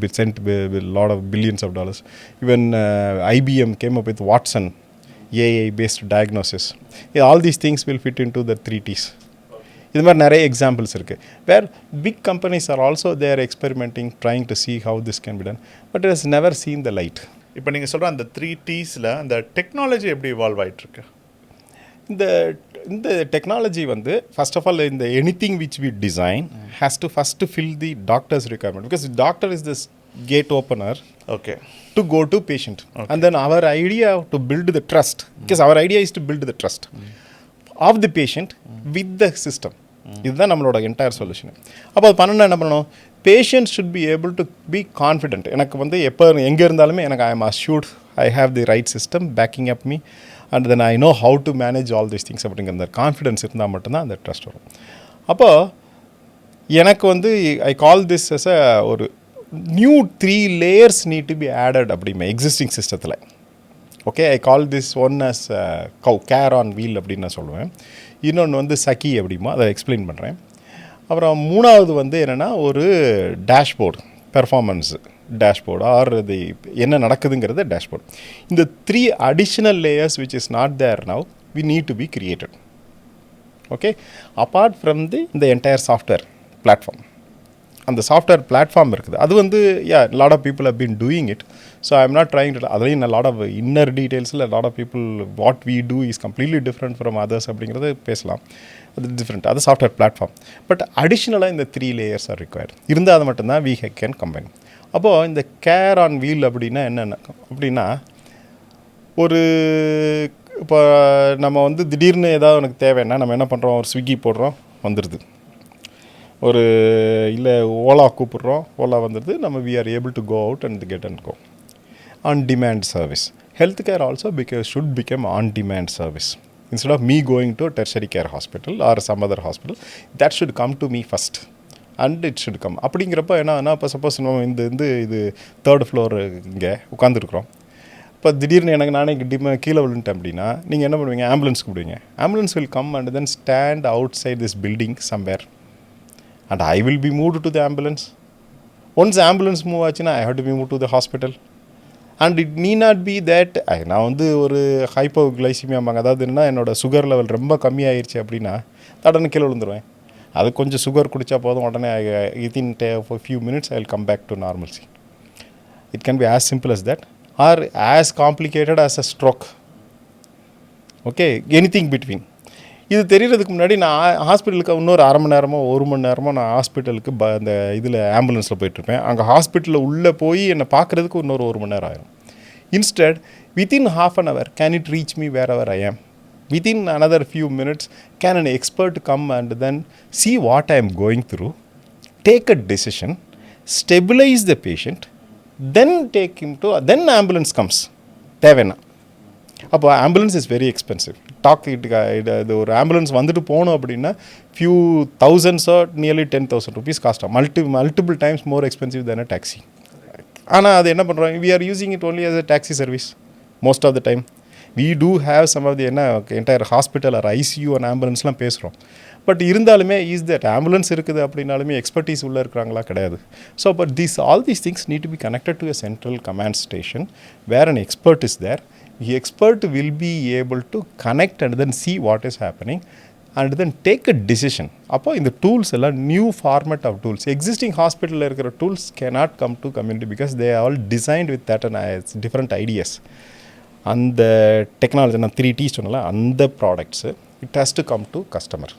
It sent a lot of billions of dollars. Even IBM came up with Watson, AI-based diagnosis. Yeah, all these things will fit into the 3 T's. இது மாதிரி நிறைய examples இருக்குது. Where big companies are also there experimenting, trying to see how this can be done, but it has never seen the light. இப்போ நீங்கள் சொல்கிற அந்த 3 Tஸில் அந்த technology எப்படி இவால்வ் ஆகிட்டுருக்கு? இந்த டெக்னாலஜி வந்து ஃபர்ஸ்ட் ஆஃப் ஆல் இந்த anything which we design has to first fill the doctors requirement, because doctor is this gate opener okay to go to patient. And then அவர் idea to build the trust, because அவர் idea is to build the trust of the patient with the system. இதுதான் நம்மளோட entire solution. அப்போ அது பண்ணணும் என்ன பண்ணணும், patient should be able to be confident. எனக்கு வந்து எப்போ எங்கே இருந்தாலுமே எனக்கு I am assured I have the right system backing up me and then I know how to manage all these things அப்படிங்கிற அந்த கான்ஃபிடென்ஸ் இருந்தால் மட்டும்தான் அந்த ட்ரஸ்ட் வரும். அப்போது எனக்கு வந்து ஐ கால் திஸ் அஸ் அ ஒரு new 3 layers need to be added அப்படிமே எக்ஸிஸ்டிங் சிஸ்டத்தில். Okay, I call this one as care on wheel அப்படின்னு நான் சொல்லுவேன். இன்னொன்று வந்து சக்கி அப்படிமா, அதை எக்ஸ்பிளைன் பண்ணுறேன். அப்புறம் மூணாவது வந்து என்னென்னா ஒரு டேஷ்போர்டு, பெர்ஃபார்மன்ஸு டேஷ்போர்டு ஆர் இது என்ன நடக்குதுங்கிறது டேஷ்போர்டு. இந்த 3 additional layers which is not there now we need to be created. Okay, apart from the entire software platform. அந்த சாஃப்ட்வேர் பிளாட்ஃபார்ம் இருக்குது, அது வந்து lot of people have been doing it. So I am not trying to, அதுலேயும் lot of inner டீட்டெயில்ஸில் lot of people what we do is completely different from others அப்படிங்கிறது பேசலாம். அது different, அது சாஃப்ட்வேர் பிளாட்ஃபார்ம். பட் அடிஷ்னலாக இந்த 3 layers R required. இருந்தால் அது மட்டும்தான் வி கேன் கம்பைன். அப்போது இந்த கேர் ஆன் வீல் அப்படின்னா என்னென்ன அப்படின்னா, ஒரு இப்போ நம்ம வந்து திடீர்னு ஏதாவது எனக்கு தேவைன்னா நம்ம என்ன பண்ணுறோம், ஒரு ஸ்விக்கி போடுறோம் வந்துடுது, ஒரு இல்லை ஓலா கூப்பிட்றோம் ஓலா வந்துடுது, நம்ம we are able to go out and get and go. On demand service, health care also should become on demand service. Instead of me going to tertiary care hospital or some other hospital, that should come to me first and it should come. அப்படிங்கிறப்ப என்ன இப்போ suppose நம்ம இது 3rd floor இங்கே உட்காந்துருக்குறோம். இப்போ திடீர்னு எனக்கு நானே கீழே விழுந்துட்டேன் அப்படின்னா நீங்கள் என்ன பண்ணுவீங்க, ஆம்புலன்ஸ் கூப்பிடுவீங்க. Ambulance will come and then stand outside this building somewhere and I will be moved to the ambulance. Once ambulance move ஆச்சுன்னா I have to be moved to the hospital. And it need not be that நான் வந்து ஒரு ஹைப்போகிளைசிமியாம்பாங்க, அதாவது என்ன என்னோடய sugar level ரொம்ப கம்மியாயிருச்சு அப்படின்னா உடனே கீழே விழுந்துருவேன். அது கொஞ்சம் சுகர் குடித்தா போதும், உடனே within a few minutes I will come back to normalcy. It can be as simple as that or as complicated as a stroke. Okay, anything between. இது தெரியறதுக்கு முன்னாடி நான் ஹாஸ்பிட்டலுக்கு இன்னொரு 1/2 மணி நேரமோ 1 மணி நேரமோ நான் ஹாஸ்பிட்டலுக்கு அந்த இதில் ஆம்புலன்ஸில் போயிட்டுருப்பேன். அங்கே ஹாஸ்பிட்டலில் உள்ளே போய் என்னை பார்க்குறதுக்கு இன்னொரு 1 மணி நேரம் ஆயிரும். Instead within half an hour can it reach me wherever I am. Within another few minutes can an expert come and then see what I am going through, take a decision, stabilize the patient, then take him to, then ambulance comes. தேவைன்னா அப்போ ambulance is very expensive. இது ஒரு ambulance வந்துட்டு போகணும் அப்படின்னா few தௌசண்ட்ஸோ nearly 10,000 rupees cost ஆகும். Multiple times more expensive than a taxi. ஆனால் அது என்ன பண்ணுறோம், we are using it only as a taxi service most of the time. we do have some of the entire hospital or ICU and ambulance பேசுகிறோம். But இருந்தாலுமே is that ambulance இருக்குது அப்படின்னாலுமே expertise உள்ளே இருக்கிறாங்களா கிடையாது. So but all these things NEET to be connected to a central command station where an expert is there. The expert will be able to connect and then see what is happening and then take a decision. அப்போ இந்த tools எல்லாம் new format of tools, existing ஹாஸ்பிட்டலில் இருக்கிற tools cannot come to community because they are all designed with that and different ideas. அந்த technology நான் 3T சொன்னல, அந்த products it has to come to customer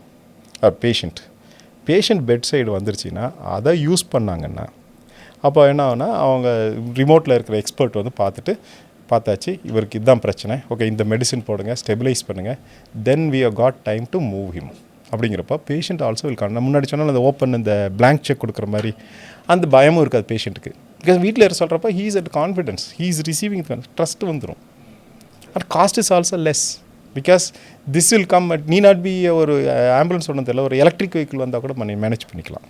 patient bedside வந்துருச்சுன்னா அதை use பண்ணாங்கன்னா அப்போ என்ன ஆகுனா அவங்க ரிமோட்டில் இருக்கிற எக்ஸ்பர்ட் வந்து பார்த்தாச்சு இவருக்கு இதுதான் பிரச்சனை, ஓகே இந்த மெடிசின் போடுங்க, ஸ்டெபிலைஸ் பண்ணுங்கள், then we have got time to move him. அப்படிங்கிறப்ப பேஷண்ட் ஆல்சோ வில் நான் முன்னாடி சொன்னால் அந்த ஓப்பன் இந்த பிளாங்க் செக் கொடுக்குற மாதிரி அந்த பயமும் இருக்காது பேஷண்ட்டுக்கு. பிகாஸ் வீட்டில் இருக்க சொல்கிறப்ப he is at confidence, he is receiving trust வந்துடும். And cost is also less because this will come at need not be ஒரு ஆம்புலன்ஸ் ஒன்றும் தெரியல, ஒரு எலக்ட்ரிக் வெஹிக்கிள் வந்தால் கூட மேனேஜ் பண்ணிக்கலாம்.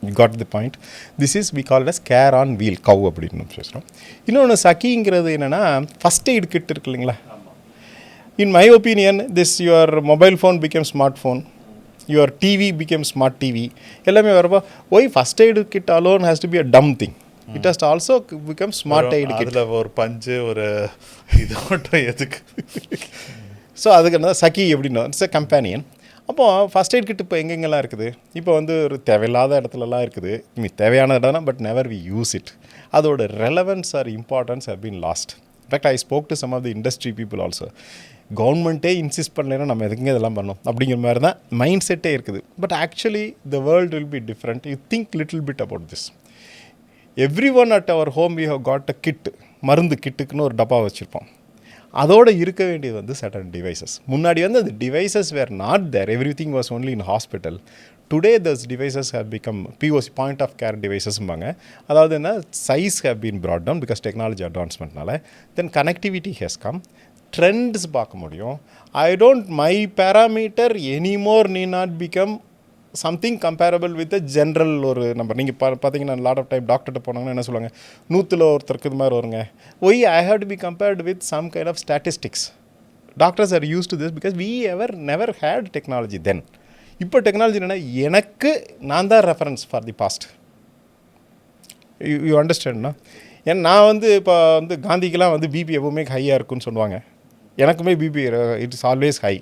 You got the point. This is we call as care on wheel கவ் அப்படின்னு பேசுகிறோம். இன்னொன்று சக்கிங்கிறது என்னென்னா ஃபஸ்ட் எய்ட் கிட் இருக்கு இல்லைங்களா. In my opinion this your mobile phone became smart phone, your TV became smart TV, எல்லாமே வரப்போ why first aid kit alone has to be a dumb thing. It has also become smart aid kit. அதில் ஒரு பஞ்சு ஒரு இது மட்டும் எதுக்கு. So அதுக்கு என்ன சக்கி எப்படின்னா இட்ஸ் எ கம்பேனியன். அப்போது ஃபஸ்ட் எய்ட் கிட் இப்போ எங்கெங்கெல்லாம் இருக்குது, இப்போ வந்து ஒரு தேவையில்லாத இடத்துலலாம் இருக்குது, தேவையான இடம்னா but never we use it. அதோட relevance or importance have been lost. In fact I spoke to some of the industry people also. கவர்மெண்ட்டே இன்சிஸ்ட் பண்ணலைன்னா நம்ம எதுங்க இதெல்லாம் பண்ணோம் அப்படிங்கிற மாதிரி தான் மைண்ட் செட்டே இருக்குது. But actually the world will be different. You think little bit about this. Every one at our home we have got a kit, மருந்து கிட்டுக்குன்னு ஒரு டப்பா வச்சுருப்போம். அதோடு இருக்க வேண்டியது வந்து சர்டன் டிவைசஸ். முன்னாடி வந்து அந்த devices were not there, everything was only in hospital. Today those devices have become POC point of care டிவைசஸ்ம்பாங்க. அதாவது என்ன, size have been brought down because technology அட்வான்ஸ்மெண்ட்னால. Then connectivity has come, trends பார்க்க முடியும். I don't my parameter anymore need not become something comparable with a general ஒரு number. நீங்கள் பார்த்தீங்கன்னா lot of time டாக்டர்கிட்ட போனாங்கன்னா என்ன சொல்லுவாங்க, 100ல் ஒருத்தருக்கு இது மாதிரி வருங்க. Why I have to be compared with some kind of statistics. Doctors are use to this because we never had technology then. இப்போ டெக்னாலஜி என்னென்னா எனக்கு நான் தான் reference for the past. You அண்டர்ஸ்டாண்ட்னா. ஏன்னா நான் வந்து இப்போ வந்து காந்திக்கெலாம் வந்து பிபி எப்பவுமே ஹையாக இருக்குன்னு சொல்லுவாங்க. எனக்குமே BP it is always high.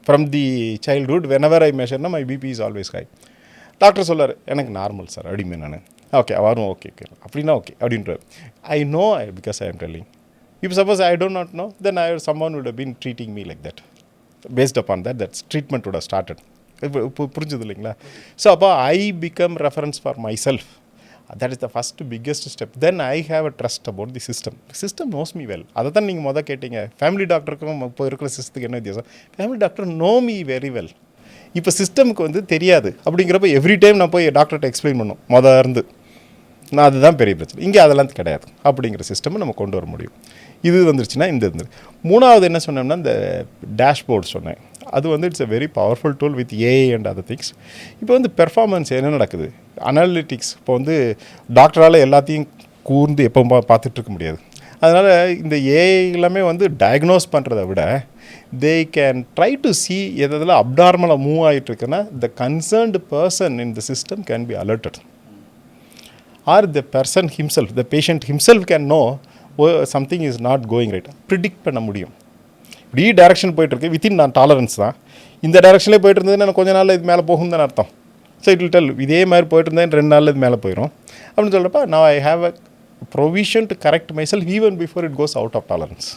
From the childhood, whenever I measure, my BP is always high. Doctor சொல்லார் எனக்கு நார்மல் சார் அப்படிமே. நான் ஓகே வரும், ஓகே அப்படின்னா ஓகே அப்படின்ற. I know because I am telling. If suppose I don't not know then someone would have been treating me like that. Based upon that, that's treatment would have started. இப்போ புரிஞ்சது இல்லைங்களா. So அப்போ I become reference for my self. That is the first biggest step. Then I have a trust about the system. The system knows me well. அதை தான் நீங்கள் மொதல் கேட்டீங்க, family டாக்டருக்கும் இப்போ இருக்கிற சிஸ்டத்துக்கு என்ன வித்தியாசம். Family doctor know me very well. இப்போ சிஸ்டமுக்கு வந்து தெரியாது. அப்படிங்கிறப்ப எவ்ரி டைம் நான் போய் டாக்டர்கிட்ட எக்ஸ்பிளைன் பண்ணும் மொதல் இருந்து. நான் அதுதான் பெரிய பிரச்சனை. இங்கே அதெல்லாம் கிடையாது. அப்படிங்கிற சிஸ்டமை நம்ம கொண்டு வர முடியும். இது வந்துருச்சுன்னா இந்த இருந்து. மூணாவது என்ன சொன்னோம்னா இந்த டேஷ்போர்ட் சொன்னேன். அது வந்து it's a very powerful tool with AI and other things. இப்போ வந்து பெர்ஃபார்மன்ஸ் என்ன நடக்குது, அனாலிட்டிக்ஸ். இப்போ வந்து டாக்டரால் எல்லாத்தையும் கூர்ந்து எப்போ பார்த்துட்ருக்க முடியாது. அதனால் இந்த ஏஐ எல்லாமே வந்து டயக்னோஸ் பண்ணுறதை விட they can try to see எதில் அப்டார்மலாக மூவ் ஆகிட்டுருக்குன்னா the concerned person in the system can be alerted. Or the person himself, the patient himself can know something is not going right. Predict பண்ண முடியும். இப்படி direction போயிட்டுருக்கு, within நான் tolerance தான். இந்த டைரக்ஷன்லேயே போயிட்டு இருந்ததுன்னா நான் கொஞ்ச நாளில் இது மேலே போகும் தான் அர்த்தம். ஸோ இட் வில் டெல் இதே மாதிரி போயிட்டு இருந்தேன் 2 நாளில் இது மேலே போயிடும் அப்படின்னு சொல்கிறப்ப நான் I have a provision to correct myself even before it goes out of tolerance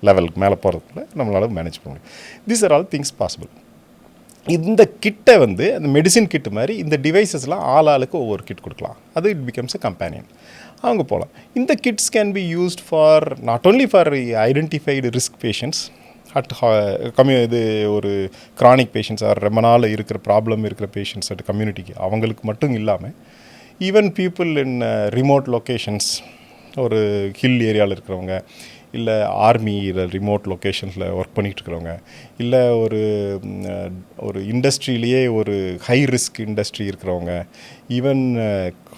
லெவலுக்கு மேலே போகிறதுக்குள்ள நம்மளால் மேனேஜ் பண்ண முடியும். These are all things possible. இந்த கிட்டை வந்து அந்த மெடிசின் கிட்டு மாதிரி இந்த டிவைசஸ்லாம் ஆளுக்கு ஒவ்வொரு கிட் கொடுக்கலாம். அது இட் பிகம்ஸ் அ கம்பேனியன். அவங்க போகலாம். இந்த kids can be used for not only for identified risk patients at இது ஒரு க்ரானிக் பேஷண்ட்ஸ் ஆர் ரொம்ப நாள் இருக்கிற ப்ராப்ளம் இருக்கிற பேஷண்ட்ஸ் அட் கம்யூனிட்டிக்கு அவங்களுக்கு மட்டும் இல்லாமல் even people in remote locations, ஒரு ஹில் ஏரியாவில் இருக்கிறவங்க, இல்லை ஆர்மி இல்லை ரிமோட் லொக்கேஷன்ஸில் ஒர்க் பண்ணிகிட்டு இருக்கிறவங்க, இல்லை ஒரு இண்டஸ்ட்ரியிலேயே ஒரு ஹை ரிஸ்க் இண்டஸ்ட்ரி இருக்கிறவங்க, even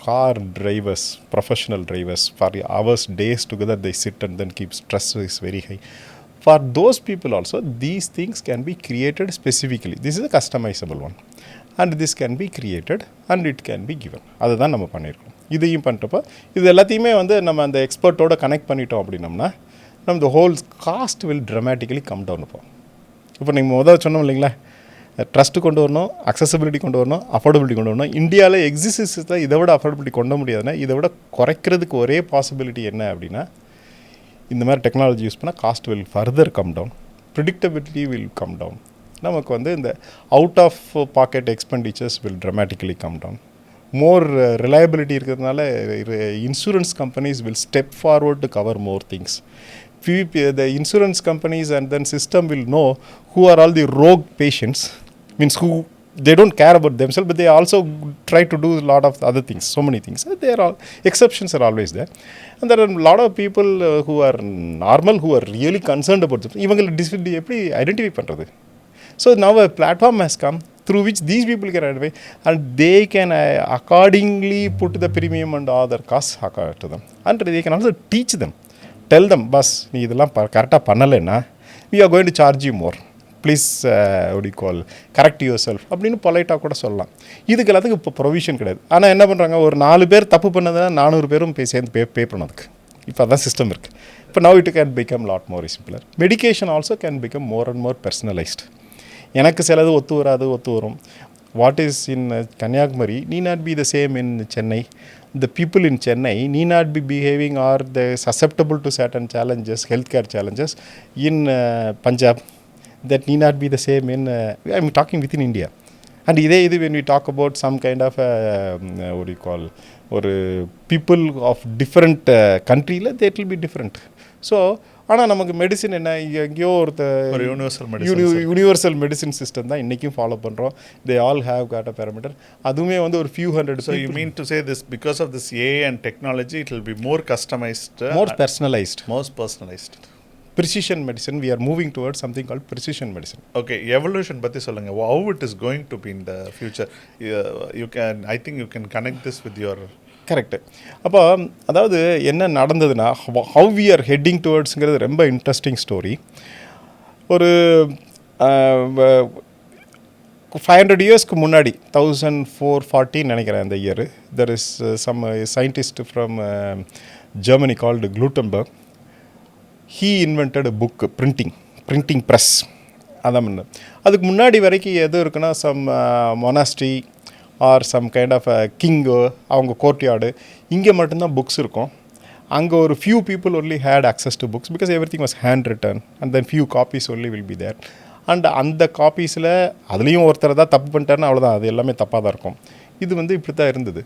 car drivers, professional drivers, for hours days together they sit and then keep stress is very high. For those people also, these things can be created specifically. This is a customizable one. And this can be created and it can be given. அதுதான் நம்ம பண்ணியிருக்கோம். இதையும் பண்ணிட்டப்போ இது எல்லாத்தையுமே வந்து நம்ம அந்த எக்ஸ்பர்ட்டோட connect பண்ணிட்டோம் அப்படின்னம்னா நம்ம the whole cost will dramatically come down. இப்போ நீங்கள் முதல்ல சொன்னோம் இல்லைங்களா, ட்ரஸ்ட்டு கொண்டு வரணும், அக்சசபிலிட்டி கொண்டு வரணும், அஃபோர்டபிலிட்டி கொண்டு வரணும். இந்தியாவில் எக்ஸிஸ்டன்ஸில் இதை விட அஃபோர்டபிலிட்டி கொண்டு முடியாதுன்னா இதை விட குறைக்கிறதுக்கு ஒரே பாசிபிலிட்டி என்ன அப்படின்னா இந்த மாதிரி டெக்னாலஜி யூஸ் பண்ணால் cost will further come down, predictability will come down. நமக்கு வந்து இந்த out of pocket expenditures will dramatically come down. More reliability இருக்கிறதுனால insurance companies will step forward to cover more things. The insurance companies and then system will know who are all the rogue patients, means who they don't care about themselves but they also try to do a lot of other things, so many things. There are exceptions are always there, and there are a lot of people who are normal, who are really concerned about them. இவங்களை எப்படி identify பண்ணுறது? So now a platform has come through which these people can identify and they can accordingly put the premium and other costs to them, and they can also teach them, tell them, boss நீ இதெல்லாம் கரெக்டாக பண்ணலைன்னா we are going to charge you more, please what you call correct your self அப்படின்னு பொலைட்டாக கூட சொல்லலாம். இதுக்கு எல்லாத்துக்கும் இப்போ ப்ரொவிஷன் கிடையாது. ஆனால் என்ன பண்ணுறாங்க, ஒரு 4 பேர் தப்பு பண்ணதுன்னா 400 பேரும் சேர்ந்து பே பண்ணதுக்கு இப்போ அதான் சிஸ்டம் இருக்குது. இப்போ now it can become lot more simpler. Medication also can become more and more personalized. எனக்கு சிலது ஒத்து வரும். What is in Kanyakumari need not be the same in Chennai. The people in Chennai need not be behaving or they susceptible to certain challenges, healthcare challenges in Punjab. That need not be the same in I'm talking within India. And either when we talk about some kind of what do you call, or people of different country, that will be different. So ஆனால் நமக்கு medicine என்ன, எங்கேயோ ஒரு universal medicine system தான் இன்றைக்கும் follow பண்ணுறோம். They all have got a parameter. அதுவுமே வந்து ஒரு few hundred. So you mean to say this because of this AI and technology it will be more customised, more personalised, precision medicine. We are moving towards something called precision medicine. Okay, evolution பத்தி சொல்லுங்க. How it is going to be in the future? I think you can connect this with your correct. அப்போ அதாவது என்ன நடந்ததுன்னா, how we are heading டுவர்ட்ஸுங்கிறது ரொம்ப interesting story. ஒரு 500 இயர்ஸ்க்கு முன்னாடி 1440 நினைக்கிறேன் அந்த year, there is some scientist from Germany called Gutenberg. he invented a book, printing press. அதான் முன்ன. அதுக்கு முன்னாடி வரைக்கும் எது இருக்குன்னா, some monastery or some kind of king, அவங்க கோர்ட்யார்டு, இங்கே மட்டும்தான் புக்ஸ் இருக்கும். அங்கே ஒரு few people only had access to books because everything was hand written and then few copies only will be there. And அந்த காப்பீஸில் அதுலேயும் ஒருத்தர் தான் தப்பு பண்ணிட்டாருன்னா அவ்வளோதான், அது எல்லாமே தப்பாக தான் இருக்கும். இது வந்து இப்படி தான் இருந்தது.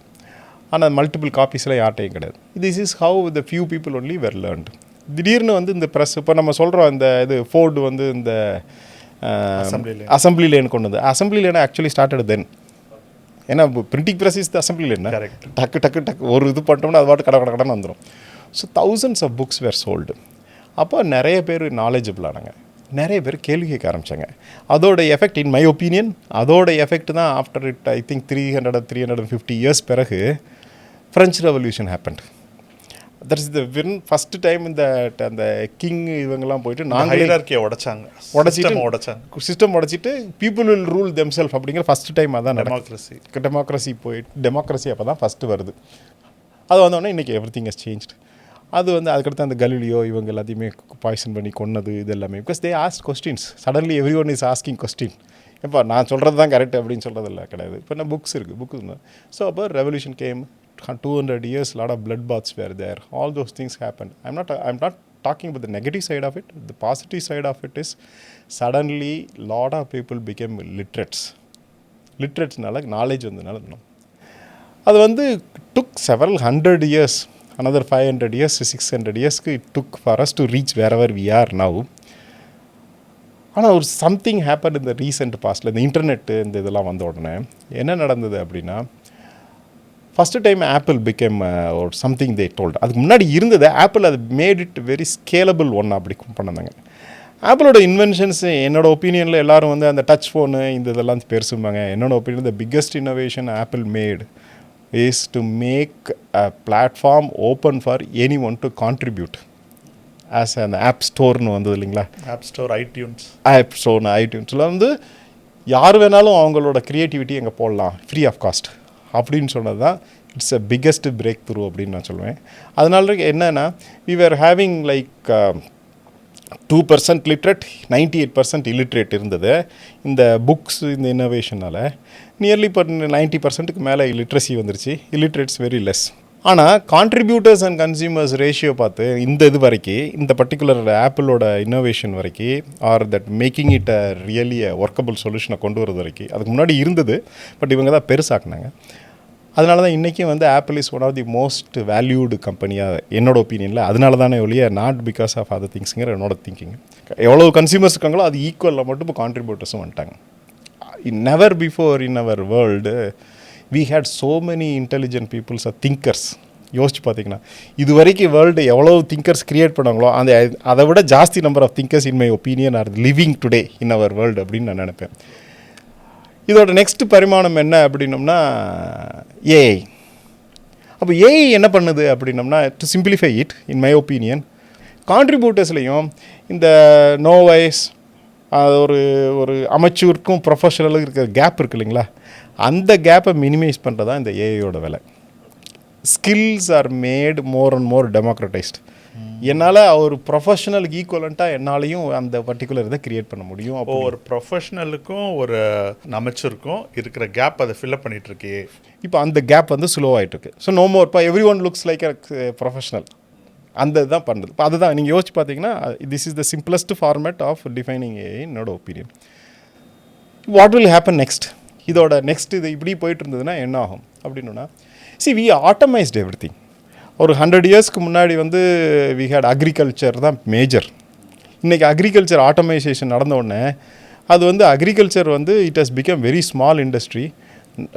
ஆனால் மல்டிபிள் காப்பீஸில் யார்ட்டையும் கிடையாது. This is how the few people only were learned. திடீர்னு வந்து இந்த ப்ரெஸ், இப்போ நம்ம சொல்கிறோம் இந்த இது ஃபோர்டு வந்து இந்த அசம்பிளி லேன் கொண்டு வந்து, assembly line actually started then. ஏன்னா printing press is the assembly line. டக்கு ஒரு இது பண்ணிட்டோம்னா அது பாட்டு கடன்னு வந்துடும். So thousands of books were sold. அப்போ நிறைய பேர் நாலேஜபிள் ஆனாங்க, நிறைய பேர் கேள்வி கேட்க ஆரம்பித்தாங்க. அதோட எஃபெக்ட், இன் மை ஒப்பீனியன், அதோட எஃபெக்ட் தான் after it I think 350 years பிறகு French revolution happened. That is the first time இந்த அந்த கிங் இவங்கெல்லாம் போயிட்டு நாங்கள் உடைச்சிட்டு சிஸ்டம் உடைச்சிட்டு people will rule them self அப்படிங்கிற ஃபஸ்ட் டைம் அதான் டெமோக்ரஸி போயிட்டு, டெமோக்ரஸி அப்போ தான் ஃபஸ்ட்டு வருது. அது வந்தோடனே இன்றைக்கி எவ்ரி திங் ஹஸ் சேஞ்ச்டு. அது வந்து அதுக்கடுத்து அந்த கலீலியோ இவங்க எல்லாத்தையுமே பாய்சன் பண்ணி கொன்னது இது எல்லாமே. Because they ask questions. Suddenly every one is asking question. இப்போ நான் சொல்கிறது தான் கரெக்ட் அப்படின்னு சொல்கிறது இல்லை, கிடையாது. இப்போ என்ன புக்ஸ் இருக்குது, புக்கு. ஸோ அப்போ revolution game. 200 years, lot of bloodbaths were there. All those things happened. I'm not talking about the negative side of it. The positive side of it is suddenly lot of people became literates. Literates-னால knowledge வந்ததுனால. அது வந்து took several hundred years, another 500 years, 600 years it took for us to reach wherever we are now. ஆனால் ஒரு something happen இந்த recent பாஸ்டில், இந்த internet இந்த இதெல்லாம் வந்த உடனே என்ன நடந்தது அப்படின்னா, ஃபஸ்ட்டு டைம் ஆப்பிள் பிகேம் ஒரு சம்திங் தே டோல்டு. அதுக்கு முன்னாடி இருந்தது ஆப்பிள், அது made it very scalable one அப்படி பண்ணாங்க. ஆப்பிளோட இன்வென்ஷன்ஸ் என்னோடய ஒப்பீனியனில் எல்லோரும் வந்து அந்த டச் ஃபோனு இந்த இதெல்லாம் பேசுவாங்க. என்னோடய opinion the biggest innovation Apple made is to make a platform open for anyone to contribute. As அந்த ஆப் ஸ்டோர்னு வந்தது இல்லைங்களா, ஆப் ஸ்டோர், ஐடியூன்ஸில் வந்து யார் வேணாலும் அவங்களோட க்ரியேட்டிவிட்டி எங்கே போடலாம் ஃப்ரீ ஆஃப் காஸ்ட் அப்படின்னு சொன்னது தான் it's a biggest breakthrough அப்படின்னு நான் சொல்லுவேன். அதனால என்னென்னா we were having like 2% literate, 98% illiterate இருந்தது. இந்த புக்ஸ் இந்த இன்னோவேஷனால் நியர்லி இப்போ 90%க்கு மேலே லிட்ரஸி வந்துருச்சு. Illiterates very less. ஆனால் கான்ட்ரிபியூட்டர்ஸ் அண்ட் கன்சியூமர்ஸ் ரேஷியோ பார்த்து இந்த இது வரைக்கும், இந்த பர்டிகுலர் ஆப்பிளோட இன்னோவேஷன் வரைக்கும், are that making it a really workable சொல்யூஷனை கொண்டு வரது வரைக்கும் அதுக்கு முன்னாடி இருந்தது. பட் இவங்க தான் பெருசாக்குனாங்க. அதனால தான் இன்றைக்கும் வந்து Apple is one of the most valued கம்பெனியாக என்னோட ஒப்பீனியனில். அதனால தானே ஒழிய நாட் பிகாஸ் ஆஃப் அதர் திங்ஸுங்கிற என்னோட திங்கிங். எவ்வளோ கன்சியூமர்ஸ் இருக்காங்களோ அது ஈக்குவலில் மட்டும் இப்போ கான்ட்ரிபியூட்டர்ஸும் வந்துட்டாங்க. Never before in our world we had so many intelligent peoples are thinkers. யோசிச்சு பார்த்தீங்கன்னா இது வரைக்கும் வேர்ல்டு எவ்வளோ திங்கர்ஸ் க்ரியேட் பண்ணாங்களோ அந்த அதை விட ஜாஸ்தி number of thinkers in my opinion are living today in our world அப்படின்னு நான் நினைப்பேன். இதோட நெக்ஸ்ட் பரிமாணம் என்ன அப்படின்னோம்னா ஏஐ. அப்போ ஏஐ என்ன பண்ணுது அப்படின்னோம்னா, to simplify it in my opinion, கான்ட்ரிபியூட்டர்ஸ்லேயும் இந்த நோ வயஸ் ஒரு ஒரு அமைச்சூருக்கும் ப்ரொஃபஷனலுக்கும் இருக்கிற கேப் இருக்குது இல்லைங்களா, அந்த கேப்பை மினிமைஸ் பண்ணுறது தான் இந்த ஏஐயோட வேலை. Skills are made more and more democratized. என்னால் ஒரு ப்ரொஃபஷனலுக்கு ஈக்குவலண்ட்டாக என்னாலையும் அந்த பர்டிகுலர் இதை க்ரியேட் பண்ண முடியும். அப்போது ஒரு ப்ரொஃபஷனலுக்கும் ஒரு அமைச்சருக்கும் இருக்கிற கேப் அதை ஃபில்அப் பண்ணிகிட்ருக்கு. இப்போ அந்த கேப் வந்து ஸ்லோவாகிட்டுருக்கு. ஸோ நோ மோர் இப்போ everyone looks like a professional. அந்த இதுதான் பண்ணுறது. இப்போ அதுதான் நீங்கள் யோசிச்சு பார்த்தீங்கன்னா this is the simplest format of defining AI என்னோட ஒப்பீனியன். What will happen next? இதோட நெக்ஸ்ட் இது இப்படி போயிட்டு இருந்ததுன்னா என்ன ஆகும் அப்படின்னா, வி ஆட்டோமைஸ்ட் எவ்ரி திங். ஒரு 100 இயர்ஸ்க்கு முன்னாடி வந்து வி ஹேட் அக்ரிகல்ச்சர் தான் மேஜர். இன்றைக்கி அக்ரிகல்ச்சர் ஆட்டோமைசேஷன் நடந்த உடனே அது வந்து அக்ரிகல்ச்சர் வந்து it has become very small industry.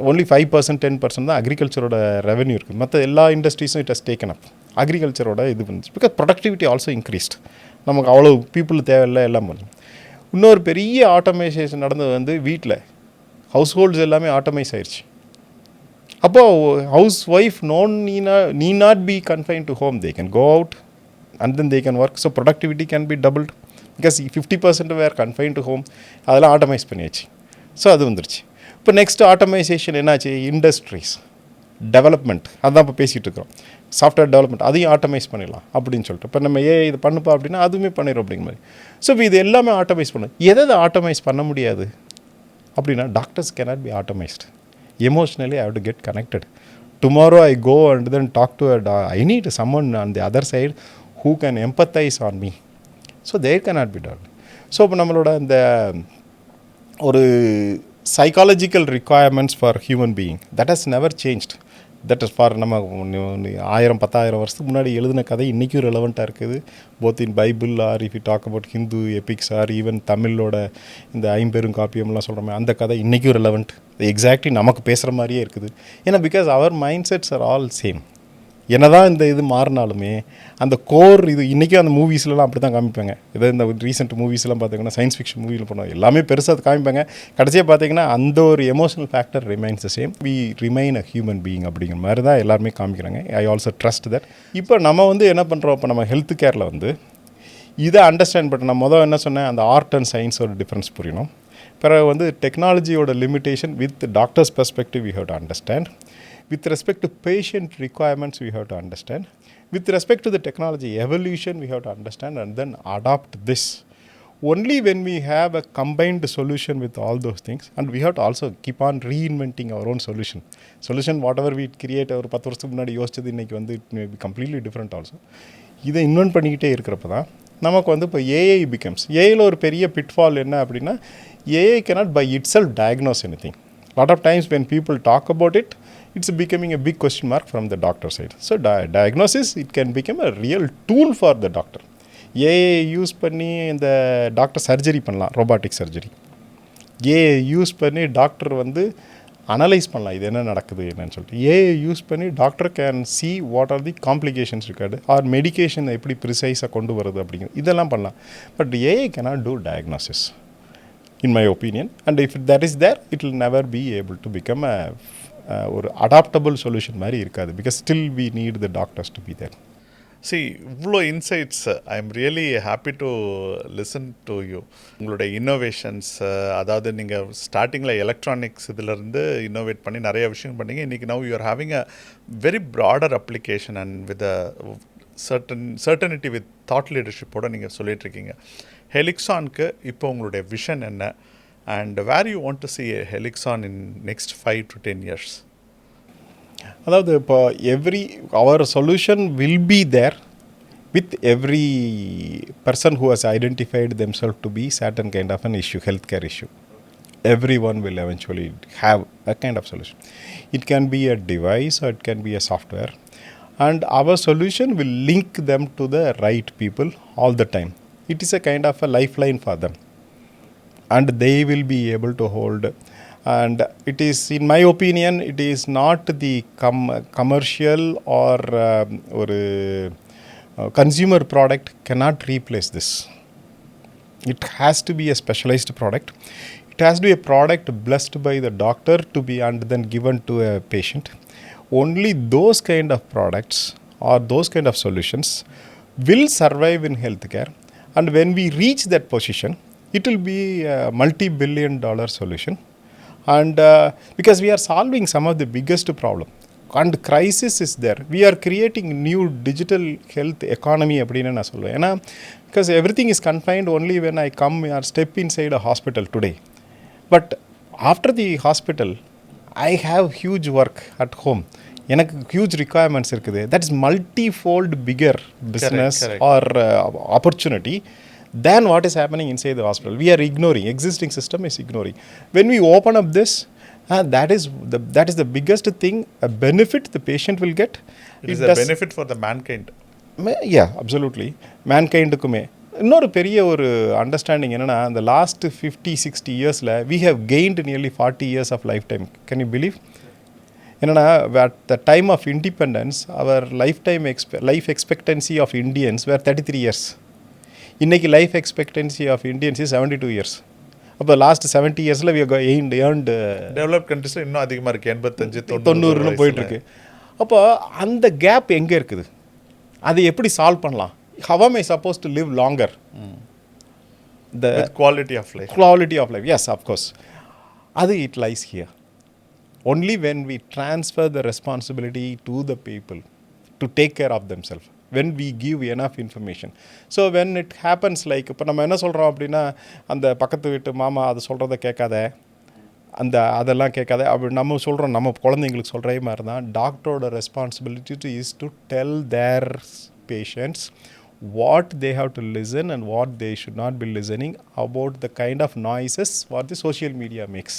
Only 5% 10% தான் அக்ரிகல்ச்சரோட ரெவன்யூ இருக்குது. மற்ற எல்லா இண்டஸ்ட்ரீஸும் இட் ஹஸ் டேக்கன் அப். அக்ரிகல்ச்சரோட இது வந்துச்சு. Because productivity also increased. நமக்கு அவ்வளோ பீப்புள் தேவையில்லை, எல்லாம் பண்ணும். இன்னொரு பெரிய ஆட்டோமைசேஷன் நடந்தது வந்து வீட்டில் ஹவுஸ் ஹோல்ட்ஸ் எல்லாமே ஆட்டோமைஸ் ஆயிடுச்சு. அப்போது housewife need not be confine to home. They can go out and then they can work. So productivity can be doubled. Because 50% were confine to home. அதெல்லாம் automise பண்ணியாச்சு. So அது வந்துருச்சு. இப்போ next automisation என்னாச்சு? Industries development, அதுதான் இப்போ பேசிகிட்டு இருக்கிறோம். சாஃப்ட்வேர் டெவலப்மெண்ட் அதையும் ஆட்டோமைஸ் பண்ணிடலாம் அப்படின்னு சொல்லிட்டு இப்போ நம்ம இது பண்ணுப்பா அப்படின்னா அதுவுமே பண்ணிடும் அப்படிங்கிற மாதிரி. ஸோ இது எல்லாமே ஆட்டோமைஸ் பண்ணணும். எதை ஆட்டோமைஸ் பண்ண முடியாது அப்படின்னா, doctors cannot be automised. Emotionally I have to get connected. Tomorrow I go and then talk to I need someone on the other side who can empathise on me. So there cannot be done. So இப்போ நம்மளோட இந்த ஒரு psychological requirements for human being that has never changed. That is for நம்ம 1000-10,000 வருஷத்துக்கு முன்னாடி எழுதின கதை இன்றைக்கும் ரெலவெண்ட்டாக இருக்குது. Both in Bible or if you talk about Hindu epics or even தமிழோட இந்த 50 காப்பியம்லாம் சொல்கிறோமே அந்த கதை இன்றைக்கும் ரெலவெண்ட். எக்ஸாக்ட்லி நமக்கு பேசுகிற மாதிரியே இருக்குது. ஏன்னா because our mindsets are all same. என்ன தான் இந்த இது மாறினாலுமே அந்த கோர் இது இன்றைக்கும் அந்த மூவிஸ்லாம் அப்படி தான் காமிப்பாங்க. ஏதோ இந்த ரீசெண்ட் மூவிஸ்லாம் பார்த்தீங்கன்னா சயின்ஸ் ஃபிக்ஷன் மூவியில் பண்ணுவாங்க, எல்லாமே பெருசாக காமிப்பாங்க. கடைசியாக பார்த்தீங்கன்னா அந்த ஒரு emotional factor remains the same. We remain a human being அப்படிங்கிற மாதிரி தான் எல்லாருமே காமிக்கிறாங்க. I also trust that. இப்போ நம்ம வந்து என்ன பண்ணுறோம், இப்போ நம்ம ஹெல்த் கேரில் வந்து இதை அண்டர்ஸ்டாண்ட் பண்ண நான் என்ன சொன்னேன், அந்த ஆர்ட் அண்ட் சயின்ஸோட டிஃப்ரென்ஸ் புரியணும். பிறகு வந்து டெக்னாலஜியோட limitation with doctors perspective we have to understand. With respect to patient requirements, we have to understand. With respect to the technology evolution, we have to understand and then adopt this. Only when we have a combined solution with all those things, and we have to also keep on reinventing our own solution. Solution, whatever we create, ஒரு 10 வருஷத்துக்கு முன்னாடி யோசிச்சது இன்றைக்கி வந்து it may be completely different also. இதை invent பண்ணிக்கிட்டே இருக்கிறப்ப தான் நமக்கு வந்து இப்போ ஏஐ பிகம்ஸ். ஏஐயில் ஒரு பெரிய பிட்ஃபால் என்ன அப்படின்னா, AI cannot by itself diagnose anything. Lot of times when people talk about it, it's becoming a big question mark from the doctor side. So diagnosis, it can become a real tool for the doctor. AI use பண்ணி இந்த doctor surgery பண்ணலாம், robotic surgery. AI use பண்ணி doctor வந்து analyse பண்ணலாம் இது என்ன நடக்குது என்னன்னு சொல்லிட்டு. ஏஐ யூஸ் பண்ணி doctor can see what are the complications இருக்காது ஆர் மெடிகேஷன் எப்படி ப்ரிசைஸாக கொண்டு வருது அப்படிங்கிறது இதெல்லாம் பண்ணலாம். But AI cannot do diagnosis in my opinion, and if that is there it will never be able to become a ஒரு adaptable solution மாதிரி இருக்காது. Because still we need the doctors to be there. இவ்வளோ insights I am really happy to listen to you. உங்களுடைய innovations, அதாவது நீங்கள் ஸ்டார்டிங்கில் electronics இதிலேருந்து innovate பண்ணி நிறைய விஷயம் பண்ணீங்க. இன்றைக்கி now you are having a very broader application and with a certainty with thought லீடர்ஷிப்போடு நீங்கள் சொல்லிகிட்ருக்கீங்க. ஹெலிக்ஸானுக்கு இப்போ உங்களுடைய விஷன் என்ன, and where you want to see Helixon in next 5 to 10 years? அதாவது இப்போ அவர் solution will be there with every person who has identified themselves to be certain kind of an issue, healthcare issue. Everyone will eventually have a kind of solution. It can be a device or it can be a software, and our solution will link them to the right people all the time. It is a kind of a lifeline for them, and they will be able to hold. And it is, in my opinion, it is not the commercial or consumer product cannot replace this. It has to be a specialized product. It has to be a product blessed by the doctor to be and then given to a patient. Only those kind of products or those kind of solutions will survive in healthcare, and when we reach that position it will be a multi-billion-dollar solution. And because we are solving some of the biggest problem and crisis is there, we are creating new digital health economy அப்படினு நான் சொல்லுவேன். ஏன்னா because everything is confined only when I come or step inside a hospital today, but after the hospital I have huge work at home. எனக்கு huge requirements இருக்குது. That is multi-fold bigger business or opportunity than what is happening inside the hospital. We are ignoring, existing system is ignoring. When we open up this, that is the biggest thing, a benefit the patient will get. It is a benefit for the mankind. Yeah, absolutely. Mankind-க்குமே இன்னொரு பெரிய ஒரு understanding என்னன்னா, the last 50-60 yearsல we have gained nearly 40 years of lifetime. Can you believe? என்னன்னா, at the time of independence our life expectancy of Indians were 33 years. இன்னைக்கு life expectancy of Indians is 72 years. அப்போ last 70 yearsல we have earned developed கண்ட்ரீஸில் இன்னும் அதிகமாக இருக்குது, 85-90 போயிட்டுருக்கு. அப்போ அந்த கேப் எங்கே இருக்குது, அதை எப்படி சால்வ் பண்ணலாம்? How am I supposed to live longer? With quality of life. Quality of life, yes, of course. அது it lies here. Only when we transfer the responsibility to the people to take care of themselves, when we give enough information. So when it happens, like இப்போ நம்ம என்ன சொல்கிறோம் அப்படின்னா, அந்த பக்கத்து வீட்டு மாமா அது சொல்கிறத கேட்காத, அதெல்லாம் கேட்காத அப்படி நம்ம சொல்கிறோம். நம்ம குழந்தைங்களுக்கு சொல்கிற மாதிரி தான் டாக்டரோட responsibility is to tell their patients what they have to listen and what they should not be listening about the kind of noises what the social media makes.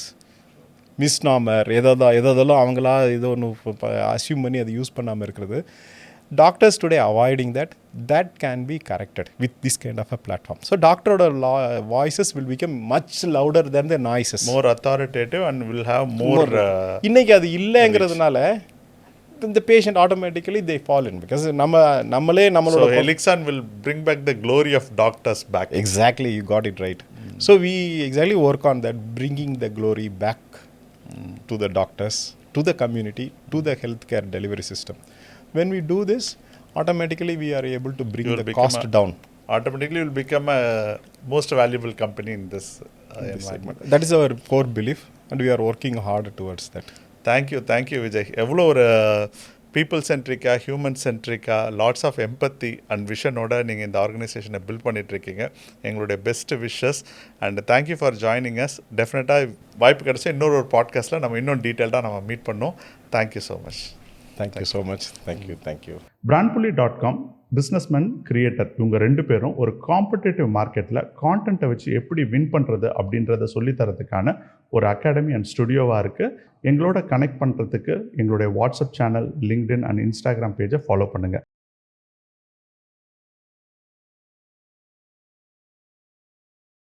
Misnomer எதெல்லாம் அவங்களா ஏதோ ஒன்று அசியூம் பண்ணி அதை யூஸ் பண்ணாமல் இருக்கிறது. Doctors today avoiding that can be corrected with this kind of a platform. So doctor voices will become much louder than the noises. More authoritative and will have more. இன்னைக்கு அது இல்லைங்கிறதுனால the patient automatically they fall in because நம்மளே நம்மளோட. So Helyxon will bring back the glory of doctors back. Exactly, you got it right. So we exactly work on that, bringing the glory back to the doctors, to the community, to the healthcare delivery system. When we do this, automatically we are able to bring the cost down. Automatically will become a most valuable company in this environment. That is our core belief and we are working hard towards that. Thank you Vijay. எவ்வளோ ஒரு people சென்ட்ரிக்காக, human சென்ட்ரிக்காக, lots of empathy and விஷனோட நீங்கள் இந்த ஆர்கனைசேஷனை build பண்ணிகிட்ருக்கீங்க. எங்களுடைய best wishes and thank you for joining us. டெஃபினட்டாக வாய்ப்பு கிடச்சா இன்னொரு பாட்காஸ்ட்டில் நம்ம இன்னும் டீட்டெயில்டாக நம்ம மீட் பண்ணோம். Thank you so much. Thank you so much. Thank you. BrandPuli.com businessman creator இவங்க 2 பேரும் ஒரு காம்படிட்டிவ் மார்க்கெட்டில் கான்டென்ட்டை வச்சு எப்படி வின் பண்ணுறது அப்படின்றத சொல்லித்தரதுக்கான ஒரு அகாடமி அண்ட் ஸ்டுடியோவாக இருக்குது. எங்களோட கனெக்ட் பண்ணுறதுக்கு எங்களுடைய WhatsApp channel, LinkedIn and Instagram பேஜை ஃபாலோ பண்ணுங்கள்.